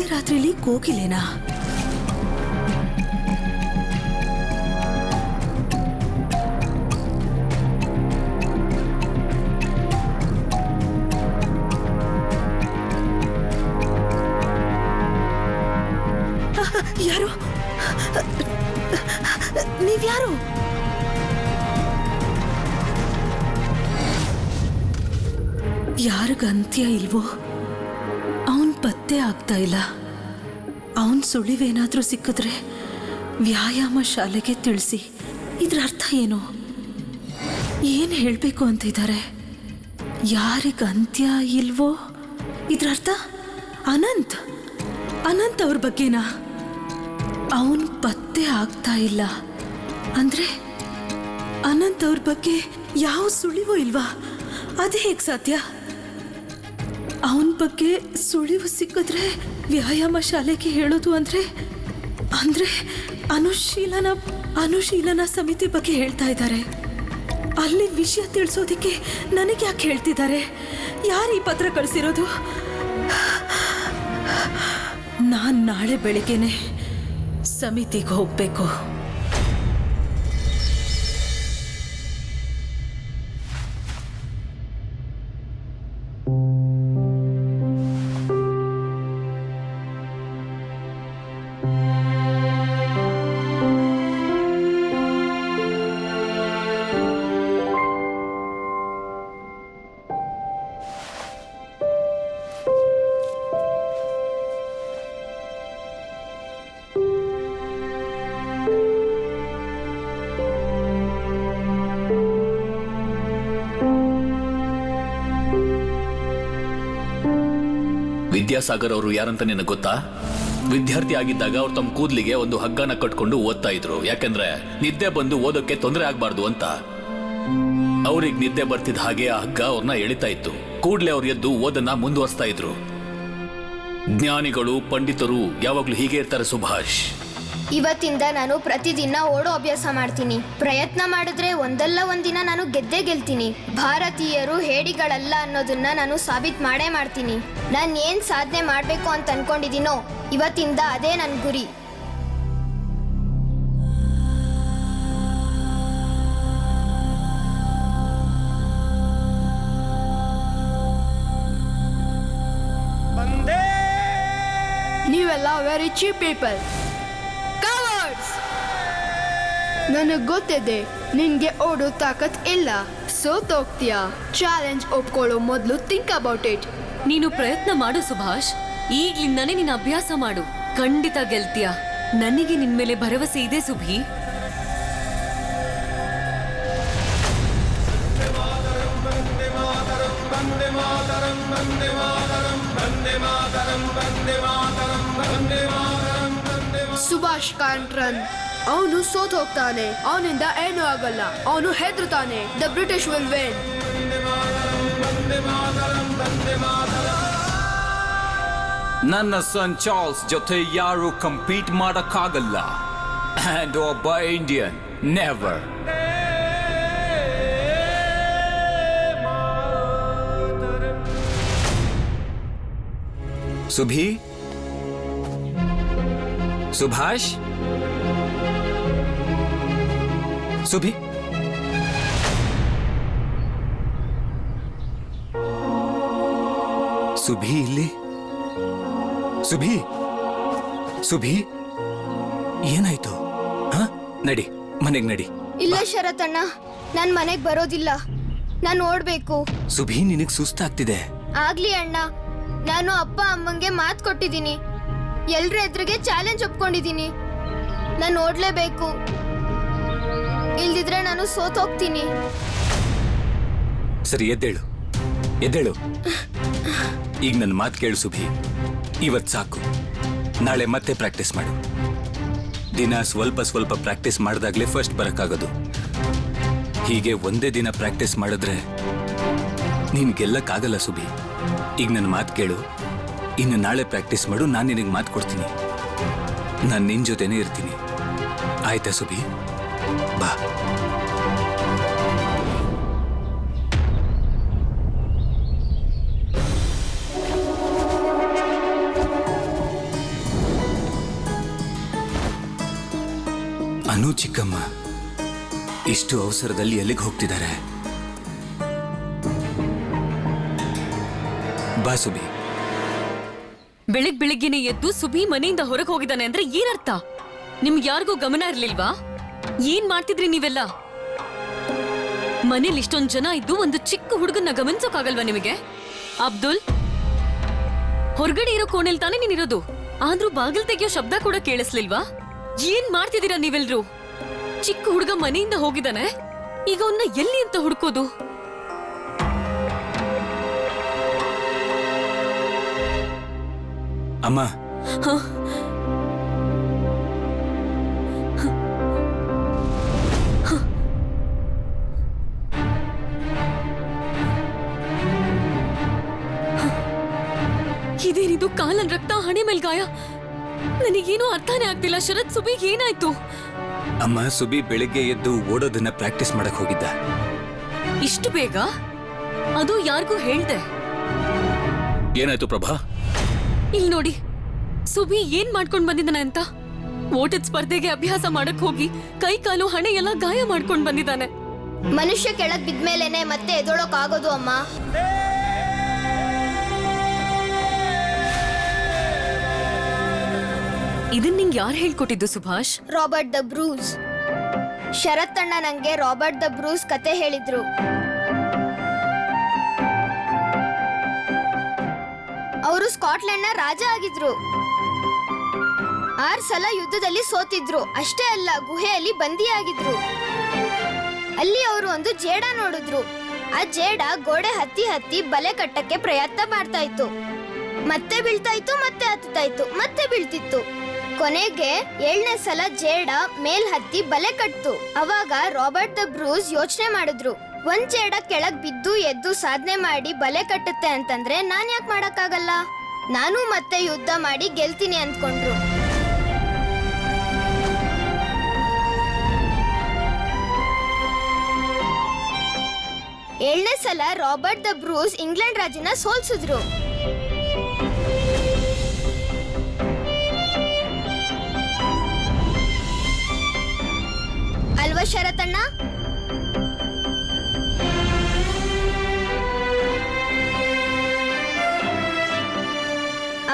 ಮಧ್ಯರಾತ್ರಿಲಿ ಕೋಗಿಲೆನಾ? ಯಾರು? ನೀವ್ಯಾರು? ಯಾರಿಗಂತ್ಯ ಇಲ್ವೋ? ಅವನ್ ಪತ್ತೆ ಆಗ್ತಾ ಇಲ್ಲ. ಅವನ್ ಸುಳಿವೇನಾದ್ರೂ ಸಿಕ್ಕಿದ್ರೆ ವ್ಯಾಯಾಮ ಶಾಲೆಗೆ ತಿಳಿಸಿ. ಇದ್ರ ಅರ್ಥ ಏನು? ಏನ್ ಹೇಳ್ಬೇಕು ಅಂತಿದ್ದಾರೆ? ಯಾರಿಗಂತ್ಯ ಇಲ್ವೋ? ಇದ್ರ ಅರ್ಥ ಅನಂತ್ ಅವ್ರ ಬಗ್ಗೆನಾ? ಅವನ್ ಪತ್ತೆ ಆಗ್ತಾ ಇಲ್ಲ ಅಂದ್ರೆ ಅನಂತ್ ಅವ್ರ ಬಗ್ಗೆ ಯಾವ ಸುಳಿವು ಇಲ್ವಾ? ಅದೇ ಹೇಗ್ ಸಾಧ್ಯ? ಅವನ ಬಗ್ಗೆ ಸುಳಿವು ಸಿಕ್ಕಿದ್ರೆ ವ್ಯಾಯಾಮ ಶಾಲೆಗೆ ಹೇಳೋದು ಅಂದ್ರೆ ಅನುಶೀಲನ ಸಮಿತಿ ಬಗ್ಗೆ ಹೇಳ್ತಾ ಇದ್ದಾರೆ. ಅಲ್ಲಿ ವಿಷಯ ತಿಳಿಸೋದಿಕ್ಕೆ ನನಗೆ ಯಾಕೆ ಹೇಳ್ತಿದ್ದಾರೆ? ಯಾರು ಈ ಪತ್ರ ಕಳಿಸಿರೋದು? ನಾನ್ ನಾಳೆ ಬೆಳಿಗ್ಗೆನೆ ಸಮಿತಿಗೆ ಹೋಗ್ಬೇಕು. ವಿದ್ಯಾಸಾಗರ್ ಅವರು ಯಾರಂತ ನಿನಗೆ ಗೊತ್ತಾ? ವಿದ್ಯಾರ್ಥಿ ಆಗಿದ್ದಾಗ ಅವ್ರು ತಮ್ಮ ಕೂದಲಿಗೆ ಒಂದು ಹಗ್ಗನ ಕಟ್ಕೊಂಡು ಓದ್ತಾ ಇದ್ರು. ಯಾಕಂದ್ರೆ ನಿದ್ದೆ ಬಂದು ಓದೋಕೆ ತೊಂದರೆ ಆಗ್ಬಾರ್ದು ಅಂತ. ಅವ್ರಿಗೆ ನಿದ್ದೆ ಬರ್ತಿದ್ದ ಹಾಗೆ ಆ ಹಗ್ಗ ಅವ್ರನ್ನ ಎಳಿತಾ ಇತ್ತು. ಕೂಡ್ಲೆ ಅವ್ರು ಎದ್ದು ಓದನ್ನ ಮುಂದುವರಿಸ್ತಾ ಇದ್ರು. ಜ್ಞಾನಿಗಳು, ಪಂಡಿತರು ಯಾವಾಗ್ಲೂ ಹೀಗೆ ಇರ್ತಾರೆ ಸುಭಾಷ್. ಇವತ್ತಿಂದ ನಾನು ಪ್ರತಿದಿನ ಓಡೋ ಅಭ್ಯಾಸ ಮಾಡ್ತೀನಿ. ಪ್ರಯತ್ನ ಮಾಡಿದ್ರೆ ಒಂದಲ್ಲ ಒಂದಿನ ನಾನು ಗೆಲ್ತೀನಿ. ಭಾರತೀಯರು ಹೇಡಿಗಳಲ್ಲ ಅನ್ನೋದನ್ನ ನಾನು ಸಾಬೀತು ಮಾಡೇ ಮಾಡ್ತೀನಿ. ನಾನು ಏನ್ ಸಾಧನೆ ಮಾಡ್ಬೇಕು ಅಂತ ಅನ್ಕೊಂಡಿದ್ದೀನೋ ಇವತ್ತಿಂದ ಅದೇ ನನ್ನ ಗುರಿ. ನೀವೆಲ್ಲ ವೆರಿ ಚೀಪ್ ಪೀಪಲ್. ನನಗೆ ಗೊತ್ತಿದೆ ನಿನ್ಗೆ ಓಡೋ ತಾಕತ್ ಇಲ್ಲ, ಸೋತೋಗ್ತೀಯ. ಚಾಲೆಂಜ್ ಒಪ್ಕೊಳ್ಳೋ ಮೊದಲು ಥಿಂಕ್ ಅಬೌಟ್ ಇಟ್. ನೀನು ಪ್ರಯತ್ನ ಮಾಡು ಸುಭಾಷ್. ಈಗ್ಲಿಂದಾನೇ ನೀನು ಅಭ್ಯಾಸ ಮಾಡು, ಖಂಡಿತ ಗೆಲ್ತೀಯ. ನನಗೆ ನಿನ್ ಮೇಲೆ ಭರವಸೆ ಇದೆ ಸುಭಿ. Subhash can't run. ಅವನು ಸೋತ್ ಹೋಗ್ತಾನೆ. ಅವನಿಂದ ಏನೂ ಆಗಲ್ಲ. ಅವನು ಹೆದರ್ತಾನೆ. The British will win. ನನ್ನ ಸನ್ ಚಾರ್ಲ್ಸ್ ಜೊತೆ ಯಾರು ಕಂಪೀಟ್ ಮಾಡಕ್ಕಾಗಲ್ಲ. ಅಂಡ್ ಒಬ್ಬ ಇಂಡಿಯನ್ ನೆವರ್. ಸುಭಿ, ಸುಭಾಷ್, ಸುಭಿ, ಸುಭಿ ಇಲ್ಲಿ. ಸುಭಿ, ಸುಭಿ, ಏನಾಯ್ತು? ನಡಿ, ಮನೆಗ್ ನಡಿ. ಇಲ್ಲ ಶರತಣ್ಣ, ನಾನ್ ಮನೆಗ್ ಬರೋದಿಲ್ಲ. ನಾನು ಓಡ್ಬೇಕು. ಸುಭಿ, ನಿನಗ್ ಸುಸ್ತಾಗ್ತಿದೆ. ಆಗ್ಲಿ ಅಣ್ಣ, ನಾನು ಅಪ್ಪ ಅಮ್ಮಂಗೆ ಮಾತು ಕೊಟ್ಟಿದ್ದೀನಿ. ಎಲ್ರ ಎದುರಿಗೆ ಚಾಲೆಂಜ್ ಒಪ್ಕೊಂಡಿದ್ದೀನಿ. ನಾನು ಓಡ್ಲೇಬೇಕು. ಇಲ್ದಿದ್ರೆ ನಾನು ಸೋತೋಗ್ತೀನಿ. ಸರಿ, ಎದ್ದೇಳು, ಎದ್ದೇಳು. ಈಗ ನನ್ನ ಮಾತು ಕೇಳು ಸುಭಿ. ಇವತ್ತು ಸಾಕು. ನಾಳೆ ಮತ್ತೆ ಪ್ರಾಕ್ಟೀಸ್ ಮಾಡು. ದಿನ ಸ್ವಲ್ಪ ಸ್ವಲ್ಪ ಪ್ರಾಕ್ಟೀಸ್ ಮಾಡಿದಾಗ್ಲೇ ಫಸ್ಟ್ ಬರಕ್ಕಾಗೋದು. ಹೀಗೆ ಒಂದೇ ದಿನ ಪ್ರಾಕ್ಟೀಸ್ ಮಾಡಿದ್ರೆ ನೀನ್ ಗೆಲ್ಲಕ್ಕಾಗಲ್ಲ ಸುಭಿ. ಈಗ ನನ್ನ ಮಾತು ಕೇಳು. ಇನ್ನು ನಾಳೆ ಪ್ರಾಕ್ಟೀಸ್ ಮಾಡು. ನಾನು ನಿನಗೆ ಮಾತು ಕೊಡ್ತೀನಿ. ನಾನು ನಿನ್ ಜೊತೆನೇ ಇರ್ತೀನಿ. ಆಯ್ತಾ ಸುಭಿ? ಬಾ. ಚಿಕ್ಕಮ್ಮ ಇಷ್ಟು ಅವಸರದಲ್ಲಿ ಎಲ್ಲಿಗೆ ಹೋಗ್ತಿದ್ದಾರೆ? ಬಾ ಸುಬಿ. ಬೆಳಿಗ್ಗೆನೆ ಎದ್ದು ಸುಬಿ ಮನೆಯಿಂದ ಹೊರಗೆ ಹೋಗಿದ್ದಾನೆ ಅಂದ್ರೆ ಏನರ್ಥ? ನಿಮ್ಗೆ ಯಾರಿಗೂ ಗಮನ ಇರ್ಲಿಲ್ವಾ? ಏನ್ ಮಾಡ್ತಿದ್ರಿ ನೀವೆಲ್ಲ? ಮನೇಲಿ ಇಷ್ಟೊಂದ್ ಜನ ಇದ್ದು ಒಂದು ಚಿಕ್ಕ ಹುಡುಗನ್ನ ಗಮನಿಸೋಕಾಗಲ್ವಾ ನಿಮಗೆ? ಅಬ್ದುಲ್, ಹೊರಗಡೆ ಇರೋ ಕೋಣೆಲ್ ತಾನೇ ನೀನಿರೋದು, ಆದ್ರೂ ಬಾಗಿಲು ತೆಗಿಯೋ ಶಬ್ದ ಕೂಡ ಕೇಳಿಸ್ಲಿಲ್ವಾ? ಏನ್ ಮಾಡ್ತಿದ್ದೀರಾ ನೀವೆಲ್ರು? ಚಿಕ್ಕ ಹುಡುಗ ಮನೆಯಿಂದ ಹೋಗಿದ್ದಾನೆ, ಈಗ ಅವನ್ನ ಎಲ್ಲಿ ಅಂತ ಹುಡ್ಕೋದು? ಅಮ್ಮ, ಇದೇನಿದು? ಕಾಲನ್ ರಕ್ತ, ಹಣೆ ಮೇಲ್ ಗಾಯ. ನನಗೇನು ಅರ್ಥನೇ ಆಗ್ತಿಲ್ಲ. ಶರತ್, ಸುಬಿಗ್ ಏನಾಯ್ತು? ಅಮ್ಮ, ಸುಬಿ ಬೆಳಿಗ್ಗೆ ಎದ್ದು ಓಡೋದನ್ನ ಪ್ರಾಕ್ಟೀಸ್ ಮಾಡಕ್ ಹೋಗಿದ್ದ. ಇಷ್ಟು ಬೇಗ? ಅದು ಯಾರಿಗೂ ಹೇಳ್ದೆ? ಏನಾಯ್ತು ಪ್ರಭಾ? ಇಲ್ಲಿ ನೋಡಿ, ಸುಬಿ ಏನ್ ಮಾಡ್ಕೊಂಡ್ ಬಂದಿದ್ದಾನೆ ಅಂತ. ಓಟದ ಸ್ಪರ್ಧೆಗೆ ಅಭ್ಯಾಸ ಮಾಡಕ್ ಹೋಗಿ ಕೈ ಕಾಲು ಹಣೆ ಎಲ್ಲ ಗಾಯ ಮಾಡ್ಕೊಂಡ್ ಬಂದಿದ್ದಾನೆ. ಮನುಷ್ಯ ಕೆಳಗ್ ಬಿದ್ಮೇಲೆನೆ ಮತ್ತೆ ಎದೊಳಕ್ ಆಗೋದು ಅಮ್ಮ. ಇದನ್ ನಿಂಗೆ ಯಾರು ಹೇಳ್ಕೊಟ್ಟಿದ್ದು Subhash? Robert the Bruce. Sharath ಅಣ್ಣ ನಂಗೆ ರಾಬರ್ಟ್ ದ ಬ್ರೂಸ್ ಕತೆ ಹೇಳಿದ್ರು. ಅವರು ಸ್ಕಾಟ್ಲೆಂಡ್ ನ ರಾಜ ಆಗಿದ್ರು. 6 ಸಲ ಯುದ್ಧದಲ್ಲಿ ಸೋತಿದ್ರು. ಅಷ್ಟೇ ಅಲ್ಲ, ಗುಹೆಯಲ್ಲಿ ಬಂದಿಯಾಗಿದ್ರು. ಅಲ್ಲಿ ಅವರು ಒಂದು ಜೇಡ ನೋಡಿದ್ರು. ಆ ಜೇಡ ಗೋಡೆ ಹತ್ತಿ ಹತ್ತಿ ಬಲೆ ಕಟ್ಟಕ್ಕೆ ಪ್ರಯತ್ನ ಮಾಡ್ತಾ ಇತ್ತು. ಮತ್ತೆ ಬೀಳ್ತಾ ಇತ್ತು, ಮತ್ತೆ ಹತ್ತುತ್ತಾ ಇತ್ತು, ಮತ್ತೆ ಬೀಳ್ತಿತ್ತು. ಕೊನೆಗೆ 7ನೇ ಸಲ ಜೇಡ ಮೇಲ್ ಹತ್ತಿ ಬಲೆ ಕಟ್ತು. ಅವಾಗ ರಾಬರ್ಟ್ ದ ಬ್ರೂಸ್ ಯೋಚನೆ ಮಾಡಿದ್ರು, ಒಂದ್ ಜೇಡ ಕೆಳಗ್ ಬಿದ್ದು ಎದ್ದು ಸಾಧನೆ ಮಾಡಿ ಬಲೆ ಕಟ್ಟುತ್ತೆ ಅಂತಂದ್ರೆ ನಾನ್ ಯಾಕೆ ಮಾಡಕ್ಕಾಗಲ್ಲ? ನಾನು ಮತ್ತೆ ಯುದ್ಧ ಮಾಡಿ ಗೆಲ್ತೀನಿ ಅಂದ್ಕೊಂಡ್ರು. ಏಳನೇ ಸಲ ರಾಬರ್ಟ್ ದ ಬ್ರೂಸ್ ಇಂಗ್ಲೆಂಡ್ ರಾಜನ ಸೋಲ್ಸಿದ್ರು. ಅಲ್ವಾ ಶರತಣ್ಣ?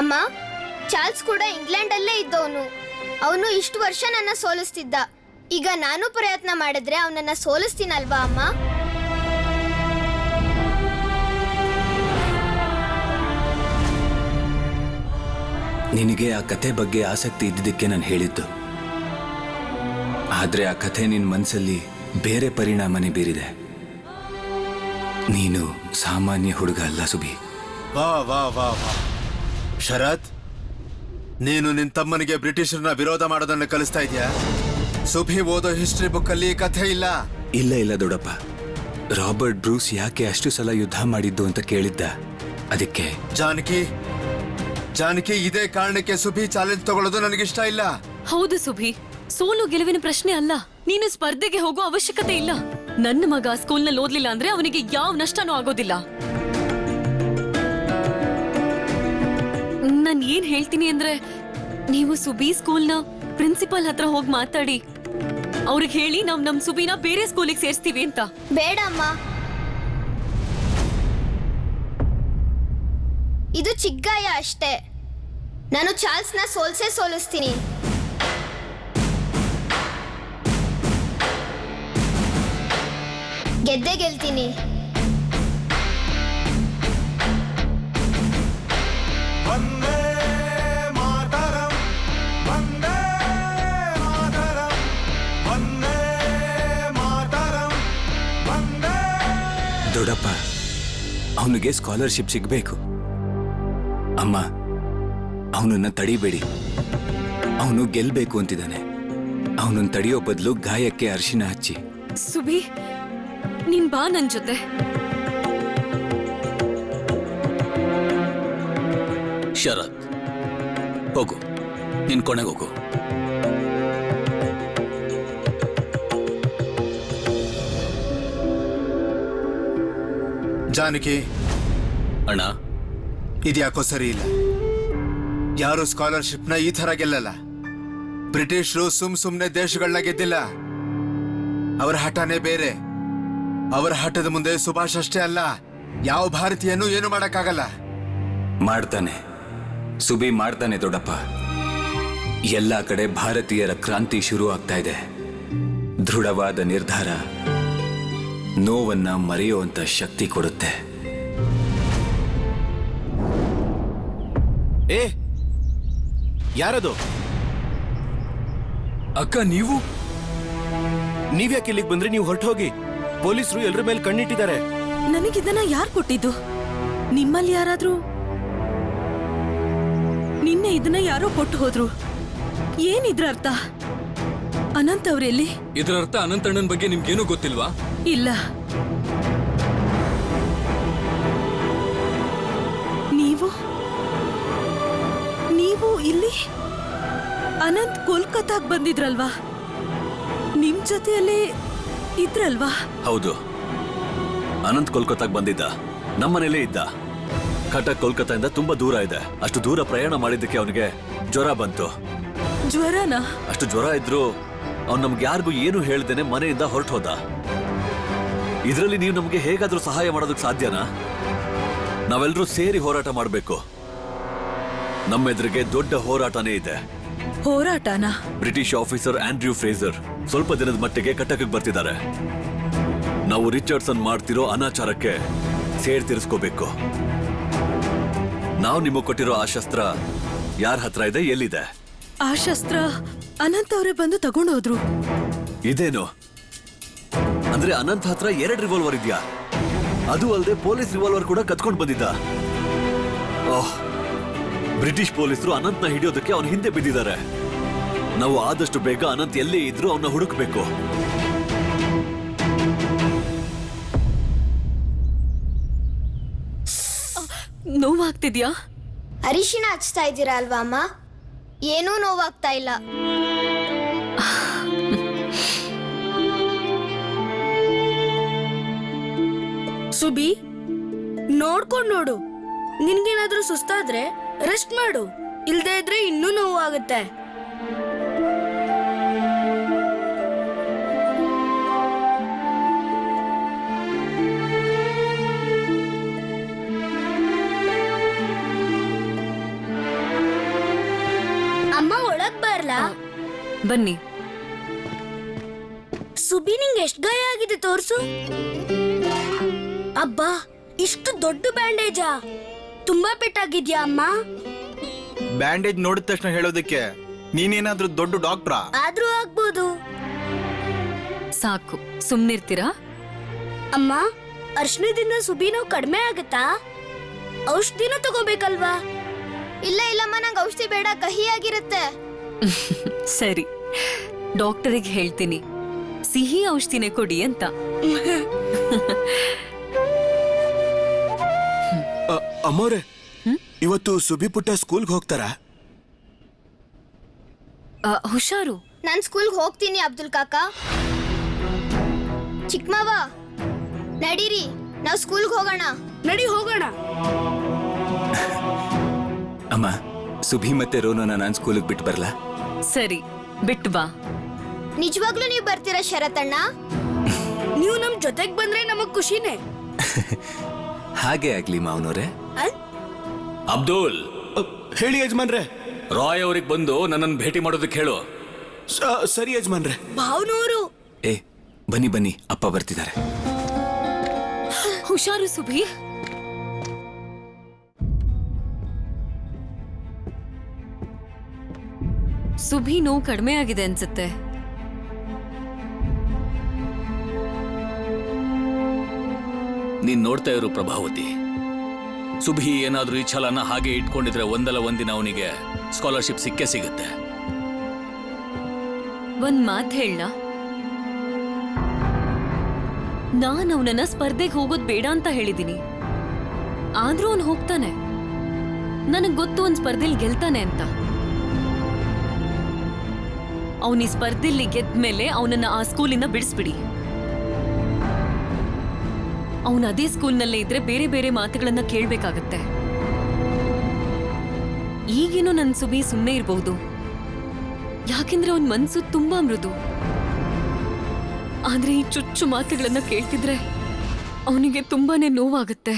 ಅಮ್ಮ, ಚಾರ್ಲ್ಸ್ ಕೂಡ ಇಂಗ್ಲೆಂಡ್ ಅಲ್ಲೇ ಇದ್ದವನು. ಅವನು ಇಷ್ಟು ವರ್ಷ ನನ್ನ ಸೋಲಿಸ್ತಿದ್ದ. ಈಗ ನಾನು ಪ್ರಯತ್ನ ಮಾಡಿದ್ರೆ ಅವನನ್ನ ಸೋಲಿಸ್ತೀನಲ್ವಾ ಅಮ್ಮ? ನಿನಗೆ ಆ ಕಥೆ ಬಗ್ಗೆ ಆಸಕ್ತಿ ಇದ್ದಿದ್ದಕ್ಕೆ ನಾನು ಹೇಳಿದ್ದು. ಆದ್ರೆ ಆ ಕಥೆ ನಿನ್ ಮನ್ಸಲ್ಲಿ ಬೇರೆ ಪರಿಣಾಮನೇ ಬೀರಿದೆ. ನೀನು ಸಾಮಾನ್ಯ ಹುಡುಗ ಅಲ್ಲ ಸುಬಿ. ವಾ ವಾ ವಾ ವಾ ಶರತ್, ನೀನು ನಿನ್ ತಮ್ಮನಿಗೆ ಬ್ರಿಟಿಷರ್ನ ವಿರೋಧ ಮಾಡೋದನ್ನ ಕಲಿಸ್ತಾ ಇದೀಯಾ? ಸುಬಿ ಓದೋ ಹಿಸ್ಟ್ರಿ ಬುಕ್ ಅಲ್ಲಿ ಕಥೆ ಇಲ್ಲ. ಇಲ್ಲ ಇಲ್ಲ ದೊಡ್ಡಪ್ಪ, ರಾಬರ್ಟ್ ಬ್ರೂಸ್ ಯಾಕೆ ಅಷ್ಟು ಸಲ ಯುದ್ಧ ಮಾಡಿದ್ದು ಅಂತ ಕೇಳಿದ್ದ, ಅದಕ್ಕೆ. ಜಾನಕಿ, ಇದೇ ಕಾರಣಕ್ಕೆ ಸುಬಿ ಚಾಲೆಂಜ್ ತಗೊಳ್ಳೋದು ನನಗಿಷ್ಟ ಇಲ್ಲ. ಹೌದು ಸುಭಿ, ಸೋಲು ಗೆಲುವಿನ ಪ್ರಶ್ನೆ ಅಲ್ಲ. ನೀನು ಸ್ಪರ್ಧೆಗೆ ಹೋಗೋ ಅವಶ್ಯಕತೆ ಇಲ್ಲ. ನನ್ನ ಮಗ ಸ್ಕೂಲ್ನಲ್ಲಿ ಓದ್ಲಿಲ್ಲ ಅಂದ್ರೆ ಅವನಿಗೆ ಯಾವ ನಷ್ಟನೂ ಆಗೋದಿಲ್ಲ. ನಾನ್ ಏನ್ ಹೇಳ್ತೀನಿ ಅಂದ್ರೆ, ನೀವು ಸುಬಿ ಸ್ಕೂಲ್ನ ಪ್ರಿನ್ಸಿಪಲ್ ಹತ್ರ ಹೋಗಿ ಮಾತಾಡಿ. ಅವ್ರಿಗೆ ಹೇಳಿ ನಾವ್ ನಮ್ ಸುಬಿನ ಬೇರೆ ಸ್ಕೂಲಿಗೆ ಸೇರಿಸ್ತೀವಿ ಅಂತ. ಬೇಡ ಅಮ್ಮ, ಇದು ಚಿಕ್ಗಾಯ ಅಷ್ಟೇ. ನಾನು ಚಾರ್ಲ್ಸ್ನ ಸೋಲಿಸ್ತೀನಿ. ಗೆದ್ದೇ ಗೆಲ್ತೀನಿ. ದೊಡ್ಡಪ್ಪ, ಅವನಿಗೆ ಸ್ಕಾಲರ್ಶಿಪ್ ಸಿಗ್ಬೇಕು. ಅಮ್ಮ, ಅವನನ್ನ ತಡಿಬೇಡಿ. ಅವನು ಗೆಲ್ಬೇಕು ಅಂತಿದ್ದಾನೆ. ಅವನನ್ನ ತಡೆಯೋ ಬದಲು ಗಾಯಕ್ಕೆ ಅರಿಶಿನ ಹಚ್ಚಿ. ಸುಬಿ, ನೀನ್ ಬಾ ನನ್ ಜೊತೆ. ಶರತ್, ಹೋಗು, ನಿನ್ ಕೊನೆಗೆ ಹೋಗು. ಜಾನಕಿ ಅಣ್ಣ, ಇದ್ಯಾಕೋ ಸರಿ ಇಲ್ಲ. ಯಾರು ಸ್ಕಾಲರ್ಶಿಪ್ನ ಈ ತರ ಗೆಲ್ಲಲ್ಲ. ಬ್ರಿಟಿಷರು ಸುಮ್ನೆ ದೇಶಗಳನ್ನ ಗೆದ್ದಿಲ್ಲ. ಅವರ ಹಠನೇ ಬೇರೆ. ಅವರ ಹಠದ ಮುಂದೆ ಸುಭಾಷ್ ಅಷ್ಟೇ ಅಲ್ಲ, ಯಾವ ಭಾರತೀಯನೂ ಏನು ಮಾಡಕ್ಕಾಗಲ್ಲ. ಮಾಡ್ತಾನೆ, ಸುಬಿ ಮಾಡ್ತಾನೆ ದೊಡ್ಡಪ್ಪ. ಎಲ್ಲ ಕಡೆ ಭಾರತೀಯರ ಕ್ರಾಂತಿ ಶುರು ಆಗ್ತಾ ಇದೆ. ದೃಢವಾದ ನಿರ್ಧಾರ ನೋವನ್ನ ಮರೆಯುವಂತ ಶಕ್ತಿ ಕೊಡುತ್ತೆ. ಏ ಯಾರದು? ಅಕ್ಕ, ನೀವು ನೀವ್ಯಾಕೆ ಇಲ್ಲಿಗೆ ಬಂದ್ರೆ? ನೀವು ಹೊರಟು ಹೋಗಿ. ಪೊಲೀಸರು ಎಲ್ಲರ ಮೇಲೆ ಕಣ್ಣಿಟ್ಟಿದ್ದಾರೆ. ನನಗಿದನ್ನ ಯಾರು ಕೊಟ್ಟಿದ್ದು? ನಿಮ್ಮಲ್ಲಿ ಯಾರಾದ್ರೂ? ನಿನ್ನೆ ಇದನ್ನ ಯಾರೋ ಕೊಟ್ಟು ಹೋದ್ರು. ಏನಿದ್ರ ಅರ್ಥ? ಅನಂತ್ ಅವ್ರೆಲ್ಲಿ? ಇದರ ಅರ್ಥ ಅನಂತ್ ಅಣ್ಣನ ಬಗ್ಗೆ ನಿಮ್ಗೇನು ಗೊತ್ತಿಲ್ವಾ? ಇಲ್ಲ. ನೀವು ಇಲ್ಲಿ? ಅನಂತ್ ಕೋಲ್ಕತ್ತಾಗ್ ಬಂದಿದ್ರಲ್ವಾ? ನಿಮ್ ಜೊತೆಯಲ್ಲೇ ಇದ್ರಲ್ವಾ? ಹೌದು, ಅನಂತ್ ಕೋಲ್ಕತ್ತಾಗ್ ಬಂದಿದ್ದ. ನಮ್ಮನೇಲೇ ಇದ್ದ. ಕಟಕ್ ಕೋಲ್ಕತ್ತಾದಿಂದ ತುಂಬಾ ದೂರ ಇದೆ. ಅಷ್ಟು ದೂರ ಪ್ರಯಾಣ ಮಾಡಿದ್ದಕ್ಕೆ ಅವನಿಗೆ ಜ್ವರ ಬಂತು. ಜ್ವರನಾ? ಅಷ್ಟು ಜ್ವರ ಇದ್ರು ಅವ್ನು ನಮ್ಗೆ ಯಾರಿಗೂ ಏನು ಹೇಳ್ದೇನೆ ಮನೆಯಿಂದ ಹೊರಟು ಹೋದ. ಇದರಲ್ಲಿ ನೀವು ನಮ್ಗೆ ಹೇಗಾದ್ರೂ ಸಹಾಯ ಮಾಡೋದಕ್ಕೆ ಸಾಧ್ಯನಾ? ನಾವೆಲ್ಲರೂ ಸೇರಿ ಹೋರಾಟ ಮಾಡಬೇಕು. ನಮ್ಮೆದುರಿಗೆ ದೊಡ್ಡ ಹೋರಾಟನೇ ಇದೆ. ಹೋರಾಟನಾ? ಬ್ರಿಟಿಷ್ ಆಫೀಸರ್ ಆಂಡ್ರ್ಯೂ ಫ್ರೇಸರ್ ಸ್ವಲ್ಪ ದಿನದ ಮಟ್ಟಿಗೆ ಕಟಕಕ್ಕೆ ಬರ್ತಿದ್ದಾರೆ. ನಾವು ರಿಚರ್ಡ್ಸನ್ ಮಾಡ್ತಿರೋ ಅನಾಚಾರಕ್ಕೆ ಸೇರ್ ತೀರಿಸ್ಕೋಬೇಕು. ನಾವು ನಿಮಗೆ ಕೊಟ್ಟಿರೋ ಆ ಶಸ್ತ್ರ ಯಾರ ಹತ್ರ ಇದೆ, ಎಲ್ಲಿದೆ? ಆ ಶಸ್ತ್ರ ಅನಂತ್ ಅವರೇ ಬಂದು ತಗೊಂಡೋದ್ರು. ಇದೇನು ಅಂದ್ರೆ ಅನಂತ್ ಹತ್ರ 2 ರಿವಾಲ್ವರ್ ಇದೆಯಾ? ಅದು ಅಲ್ಲದೆ ಪೊಲೀಸ್ ರಿವಾಲ್ವರ್ ಕೂಡ ಕತ್ಕೊಂಡು ಬಂದಿದ್ದ. ಓಹ್, ಬ್ರಿಟಿಷ್ ಪೊಲೀಸರು ಅನಂತ್ನ ಹಿಡಿಯೋದಕ್ಕೆ ಅವನ ಹಿಂದೆ ಬಿದ್ದಿದ್ದಾರೆ. ನಾವು ಆದಷ್ಟು ಬೇಗ ಅನಂತ್ ಎಲ್ಲೇ ಇದ್ರೂ ಅವನ್ನ ಹುಡುಕ್ಬೇಕು. ನೋವಾಗ್ತಿದ್ಯಾ? ಅರಿಶಿನ ಹಚ್ತಾ ಇದ್ದೀರಾ ಅಲ್ವಾ ಅಮ್ಮ? ಏನೂ ನೋವಾಗ್ತಾ ಇಲ್ಲ. ಸುಬಿ, ನೋಡ್ಕೊಂಡು ನೋಡು. ನಿನ್ಗೇನಾದ್ರೂ ಸುಸ್ತಾದ್ರೆ ರೆಸ್ಟ್ ಮಾಡು. ಇಲ್ದೇ ಇದ್ರೆ ಇನ್ನೂ ನೋವು ಆಗುತ್ತೆ. ಅಮ್ಮ ಒಳಗ್ ಬರ್ಲಾ? ಬನ್ನಿ. ಸುಬಿ, ನಿಂಗೆ ಎಷ್ಟು ಗಾಯ ಆಗಿದೆ ತೋರ್ಸು. ಅಬ್ಬಾ, ಇಷ್ಟು ದೊಡ್ಡ ಬ್ಯಾಂಡೇಜಾ? ತುಂಬಾ ಪೆಟ್ಟಾಗಿದ್ಯಾ ಅಮ್ಮ? ಬ್ಯಾಂಡೇಜ್ ನೋಡಿದ ತಕ್ಷಣ ಹೇಳೋದಕ್ಕೆ ನೀನೇನಾದ್ರೂ ದೊಡ್ಡ ಡಾಕ್ಟ್ರಾ? ಆದ್ರೂ ಆಗ್ಬೋದು. ಸಾಕು, ಸುಮ್ನಿರ್ತೀರಾ? ಅಮ್ಮ, ಅರ್ಶನದಿಂದ ಸುಬಿ ನೋವು ಕಡಿಮೆ ಆಗುತ್ತಾ? ಔಷಧಿನ ತಗೋಬೇಕಲ್ವಾ? ಇಲ್ಲ ಇಲ್ಲಮ್ಮ, ನಂಗೆ ಔಷಧಿ ಬೇಡ, ಕಹಿಯಾಗಿರುತ್ತೆ. ಸರಿ, ಡಾಕ್ಟರಿಗೆ ಹೇಳ್ತೀನಿ ಸಿಹಿ ಔಷಧಿನೇ ಕೊಡಿ ಅಂತ. ಅಮ್ಮವ್ರೆ, ಇವತ್ತು ಸುಬಿ ಪುಟ್ಟ ಸ್ಕೂಲ್ಗೆ ಹೋಗ್ತಾರಾ? ಹುಷಾರು. ನಾನು ಸ್ಕೂಲ್ಗೆ ಹೋಗ್ತೀನಿ ಅಬ್ದುಲ್ ಕಾಕ. ಚಿಕ್ಕಮ್ಮವ, ನಡೀರಿ, ನಾವು ಸ್ಕೂಲ್ಗೆ ಹೋಗೋಣ. ನಡಿ ಹೋಗೋಣ. ಅಮ್ಮ, ಸುಭಿ ಮತ್ತೆ ರೋನೋನ ನಾನು ಸ್ಕೂಲಿಗೆ ಬಿಟ್ಟು ಬರಲಾ? ಸರಿ, ಬಿಟ್ಟು ಬಾ. ನಿಜವಾಗ್ಲೂ ನೀವು ಬರ್ತೀರಾ ಶರತಣ್ಣ? ನೀವು ನಮ್ ಜೊತೆಗ್ ಬಂದ್ರೆ ನಮಗ್ ಖುಷಿನೇ. ಹಾಗೆ ಆಗ್ಲಿ ಮಾವನವ್ರೆ. ಅಬ್ದುಲ್, ಹೇಳಿ ಯಜಮಾನ್ರೆ. ರಾಯ್ ಅವ್ರಿಗೆ ಬಂದು ನನ್ನನ್ನು ಭೇಟಿ ಮಾಡೋದಕ್ಕೆ ಹೇಳು. ಸರಿ ಯಜಮಾನ್ರೆ. ಭಾವನೂರು. ಏ, ಬನ್ನಿ ಬನ್ನಿ, ಅಪ್ಪ ಬರ್ತಿದ್ದಾರೆ. ಹುಷಾರು ಸುಭಿ. ಸುಭಿ ನೋವು ಕಡಿಮೆ ಆಗಿದೆ ಅನ್ಸುತ್ತೆ. ನೀನ್ ನೋಡ್ತಾ ಇರು ಪ್ರಭಾವತಿ. ಸುಭಿ ಏನಾದ್ರೂ ಈ ಛಲನ ಹಾಗೆ ಇಟ್ಕೊಂಡಿದ್ರೆ ಒಂದಲ್ಲ ಒಂದಿನ ಅವನಿಗೆ ಸ್ಕಾಲರ್ಶಿಪ್ ಸಿಕ್ಕೇ ಸಿಗುತ್ತೆ. ಒಂದ್ ಮಾತ್ ಹೇಳ, ನಾನ್ ಅವನನ್ನ ಸ್ಪರ್ಧೆಗೆ ಹೋಗೋದ್ ಬೇಡ ಅಂತ ಹೇಳಿದೀನಿ. ಆದ್ರೂ ಅವನ್ ಹೋಗ್ತಾನೆ. ನನಗ್ ಗೊತ್ತು ಒಂದ್ ಸ್ಪರ್ಧೆಲಿ ಗೆಲ್ತಾನೆ ಅಂತ. ಅವನ್ ಈ ಸ್ಪರ್ಧೆಲಿ ಗೆದ್ಮೇಲೆ ಅವನನ್ನ ಆ ಸ್ಕೂಲಿಂದ ಬಿಡಿಸ್ಬಿಡಿ. ಅವನು ಅದೇ ಸ್ಕೂಲ್ನಲ್ಲೇ ಇದ್ರೆ ಬೇರೆ ಬೇರೆ ಮಾತುಗಳನ್ನ ಕೇಳ್ಬೇಕಾಗತ್ತೆ. ಈಗೇನೋ ನನ್ ಸುಬಿ ಸುಮ್ಮನೆ ಇರಬಹುದು, ಯಾಕೆಂದ್ರೆ ಅವನ್ ಮನ್ಸು ತುಂಬಾ ಮೃದು. ಆದ್ರೆ ಈ ಚುಚ್ಚು ಮಾತುಗಳನ್ನ ಕೇಳ್ತಿದ್ರೆ ಅವನಿಗೆ ತುಂಬಾನೇ ನೋವಾಗುತ್ತೆ.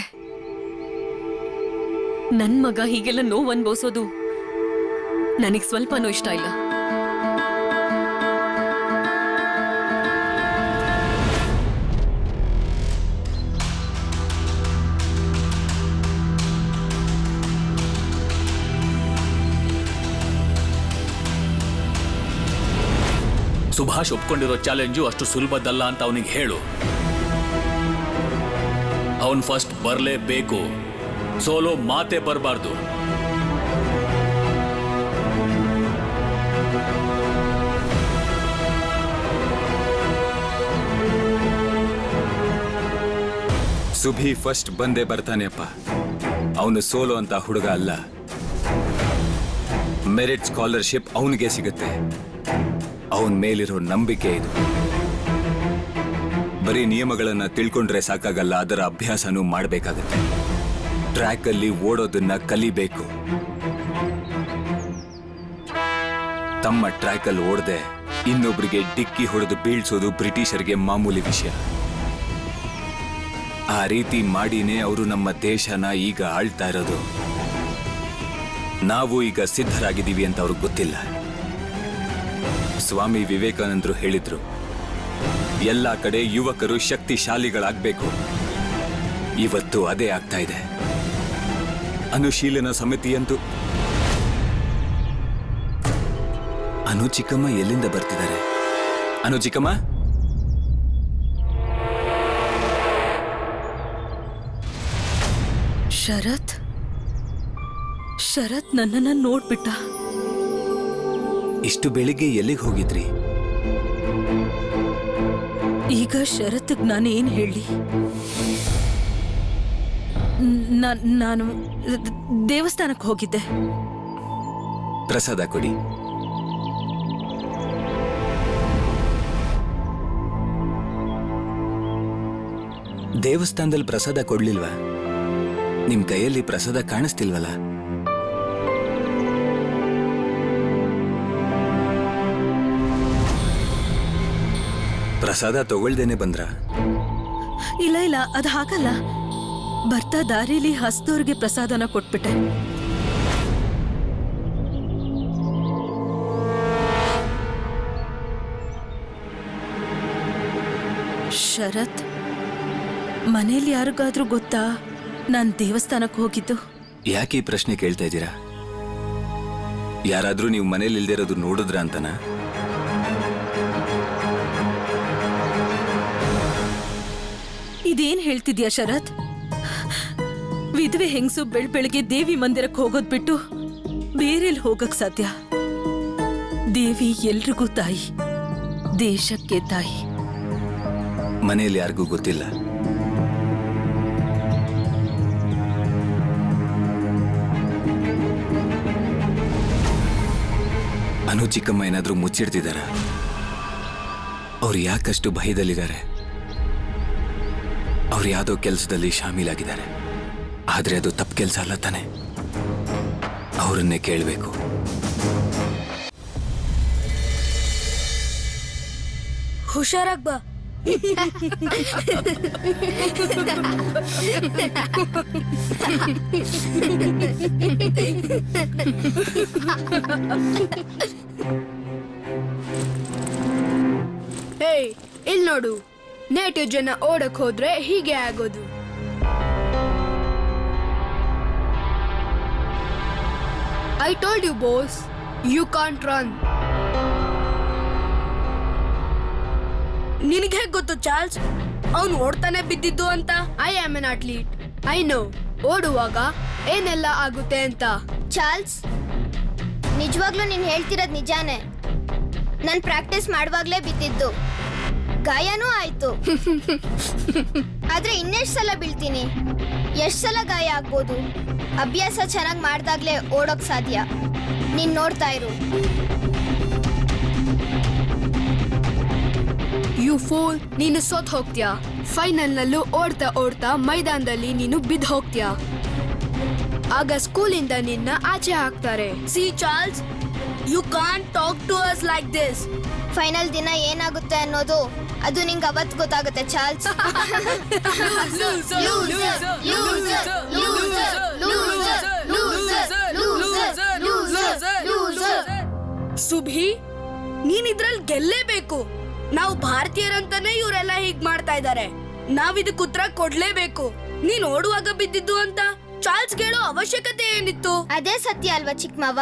ನನ್ ಮಗ ಹೀಗೆಲ್ಲ ನೋವು ಅನ್ಭವಿಸೋದು ನನಗ್ ಸ್ವಲ್ಪನೂ ಇಷ್ಟ ಇಲ್ಲ. ಸುಭಾಷ್ ಒಪ್ಕೊಂಡಿರೋ ಚಾಲೆಂಜು ಅಷ್ಟು ಸುಲಭದಲ್ಲ ಅಂತ ಅವನಿಗೆ ಹೇಳು. ಅವನ್ ಫಸ್ಟ್ ಬರಲೇಬೇಕು, ಸೋಲೋ ಮಾತೇ ಬರಬಾರ್ದು. ಸುಭಿ ಫಸ್ಟ್ ಬಂದೇ ಬರ್ತಾನೆ ಅಪ್ಪ. ಅವನು ಸೋಲೋ ಅಂತ ಹುಡುಗ ಅಲ್ಲ. ಮೆರಿಟ್ ಸ್ಕಾಲರ್ಶಿಪ್ ಅವನಿಗೆ ಸಿಗುತ್ತೆ. ಅವನ ಮೇಲಿರೋ ನಂಬಿಕೆ ಇದು. ಬರೀ ನಿಯಮಗಳನ್ನ ತಿಳ್ಕೊಂಡ್ರೆ ಸಾಕಾಗಲ್ಲ, ಅದರ ಅಭ್ಯಾಸನೂ ಮಾಡಬೇಕಾಗತ್ತೆ. ಟ್ರ್ಯಾಕ್ ಅಲ್ಲಿ ಓಡೋದನ್ನ ಕಲಿಬೇಕು. ತಮ್ಮ ಟ್ರ್ಯಾಕ್ ಅಲ್ಲಿ ಓಡದೆ ಇನ್ನೊಬ್ರಿಗೆ ಡಿಕ್ಕಿ ಹೊಡೆದು ಬೀಳ್ಸೋದು ಬ್ರಿಟಿಷರಿಗೆ ಮಾಮೂಲಿ ವಿಷಯ. ಆ ರೀತಿ ಮಾಡಿನೇ ಅವರು ನಮ್ಮ ದೇಶನ ಈಗ ಆಳ್ತಾ ಇರೋದು. ನಾವು ಈಗ ಸಿದ್ಧರಾಗಿದ್ದೀವಿ ಅಂತ ಅವ್ರಿಗೆ ಗೊತ್ತಿಲ್ಲ. ಸ್ವಾಮಿ ವಿವೇಕಾನಂದರು ಹೇಳಿದ್ರು, ಎಲ್ಲ ಕಡೆ ಯುವಕರು ಶಕ್ತಿಶಾಲಿಗಳಾಗಬೇಕು. ಇವತ್ತು ಅದೇ ಆಗ್ತಾ ಇದೆ. ಅನುಶೀಲನ ಸಮಿತಿಯಂತೂ ಅನು ಚಿಕ್ಕಮ್ಮ ಎಲ್ಲಿಂದ ಬರ್ತಿದ್ದಾರೆ? ಅನು ಚಿಕ್ಕಮ್ಮ, ಶರತ್ ನನ್ನನ್ನ ನೋಡ್ಬಿಟ್ಟ. ಇಷ್ಟು ಬೆಳಿಗ್ಗೆ ಎಲ್ಲಿಗೆ ಹೋಗಿದ್ರಿ? ಈಗ ಶರತ್ಗೆ ನಾನೇನ್ ಹೇಳಿ? ನಾನು ದೇವಸ್ಥಾನಕ್ಕೆ ಹೋಗಿದ್ದೆ. ಪ್ರಸಾದ ಕೊಡಿ. ದೇವಸ್ಥಾನದಲ್ಲಿ ಪ್ರಸಾದ ಕೊಡ್ಲಿಲ್ವಾ? ನಿಮ್ ಕೈಯಲ್ಲಿ ಪ್ರಸಾದ ಕಾಣಿಸ್ತಿಲ್ವಲ್ಲ? ಪ್ರಸಾದ ತಗೊಳ್ದೇನೆ ಬಂದ್ರ? ಇಲ್ಲ, ಅದು ಹಾಗಲ್ಲ. ಬರ್ತಾ ದಾರಿಲಿ ಹಸ್ದವ್ರಿಗೆ ಪ್ರಸಾದನ ಕೊಟ್ಬಿಟ್ಟೆ. ಶರತ್, ಮನೇಲಿ ಯಾರಿಗಾದ್ರೂ ಗೊತ್ತಾ ನಾನ್ ದೇವಸ್ಥಾನಕ್ಕೆ ಹೋಗಿದ್ದು? ಯಾಕೆ ಈ ಪ್ರಶ್ನೆ ಕೇಳ್ತಾ ಇದ್ದೀರಾ? ಯಾರಾದ್ರೂ ನೀವು ಮನೇಲಿ ಇಲ್ದೇ ಇರೋದು ನೋಡಿದ್ರ ಅಂತನಾ? ಇದೇನ್ ಹೇಳ್ತಿದ್ಯಾ ಶರತ್? ವಿಧವೆ ಹೆಂಗಸು ಬೆಳಗ್ಗೆ ದೇವಿ ಮಂದಿರಕ್ಕೆ ಹೋಗೋದ್ ಬಿಟ್ಟು ಬೇರೆಲ್ಲಿ ಹೋಗಕ್ ಸಾಧ್ಯ? ದೇವಿ ಎಲ್ರಿಗೂ ತಾಯಿ, ದೇಶಕ್ಕೆ ತಾಯಿ. ಮನೆಯಲ್ಲಿ ಯಾರಿಗೂ ಗೊತ್ತಿಲ್ಲ. ಅನು ಚಿಕ್ಕಮ್ಮ ಏನಾದ್ರೂ ಮುಚ್ಚಿಡ್ತಿದಾರ? ಅವ್ರು ಯಾಕಷ್ಟು ಭಯದಲ್ಲಿದ್ದಾರೆ? ಅವ್ರು ಯಾವುದೋ ಕೆಲಸದಲ್ಲಿ ಶಾಮೀಲಾಗಿದ್ದಾರೆ. ಆದ್ರೆ ಅದು ತಪ್ಪು ಕೆಲಸ ಅಲ್ಲ ತಾನೆ? ಅವರನ್ನೇ ಕೇಳಬೇಕು. ಹುಷಾರಾಗ್ ಬಾ. ಹೇಯ್, ಇಲ್ಲಿ ನೋಡು. ನೇಟಿವ್ ಜನ ಓಡಕ್ ಹೋದ್ರೆ ಹೀಗೆ ಆಗೋದು. I told you, boss, you can't run. ನಿನಗೆ ಹೇಗೆ ಗೊತ್ತು ಚಾರ್ಲ್ಸ್ ಅವನು ಓಡ್ತಾನೆ ಬಿದ್ದಿದ್ದು ಅಂತ? I am an athlete. I know ಓಡುವಾಗ ಏನೆಲ್ಲ ಆಗುತ್ತೆ ಅಂತ. ಚಾರ್ಲ್ಸ್, ನಿಜವಾಗ್ಲೂ ನೀನ್ ಹೇಳ್ತಿರೋದ್ ನಿಜಾನೇ. ನಾನ್ ಪ್ರಾಕ್ಟೀಸ್ ಮಾಡುವಾಗ್ಲೇ ಬಿದ್ದಿದ್ದು, ಗಾಯನೂ ಆಯ್ತು. ಆದ್ರೆ ಇನ್ನೆಷ್ಟ್ ಸಲ ಬೀಳ್ತೀನಿ? ಎಷ್ಟ್ ಸಲ ಗಾಯ ಆಗ್ಬೋದು? ಅಭ್ಯಾಸ ಚೆನ್ನಾಗಿ ಮಾಡ್ದಾಗ್ಲೇ ಓಡೋಕ್ ಸಾಧ್ಯ. ನೀನ್ ನೋಡ್ತಾ ಇರು. ಯು ಫೂಲ್, ನೀನು ಸೋತ್ ಹೋಗ್ತೀಯಾ. ಫೈನಲ್ ನಲ್ಲೂ ಓಡ್ತಾ ಓಡ್ತಾ ಮೈದಾನದಲ್ಲಿ ನೀನು ಬಿದ್ದು ಹೋಗ್ತೀಯಾ. ಆಗ ಸ್ಕೂಲಿಂದ ನಿನ್ನ ಆಚೆ ಹಾಕ್ತಾರೆ. See Charles, you can't talk to us like this. Final ದಿನ ಏನಾಗುತ್ತೆ ಅನ್ನೋದು ಅದು ನಿಂಗೆ ಅವತ್ತು ಗೊತ್ತಾಗುತ್ತೆ ಚಾರ್ಲ್ಸ್. ಸುಭಿ, ನೀನ್ ಇದ್ರಲ್ಲಿ ಗೆಲ್ಲೇಬೇಕು. ನಾವು ಭಾರತೀಯರಂತಾನೆ ಇವರೆಲ್ಲ ಹೀಗ್ ಮಾಡ್ತಾ ಇದ್ದಾರೆ. ನಾವಿದಕ್ಕೆ ಉತ್ತರ ಕೊಡ್ಲೇಬೇಕು. ನೀನ್ ಓಡುವಾಗ ಬಿದ್ದಿದ್ದು ಅಂತ ಚಾರ್ಲ್ಸ್ ಹೇಳೋ ಅವಶ್ಯಕತೆ ಏನಿತ್ತು? ಅದೇ ಸತ್ಯ ಅಲ್ವಾ ಚಿಕ್ಕ ಮಾವ?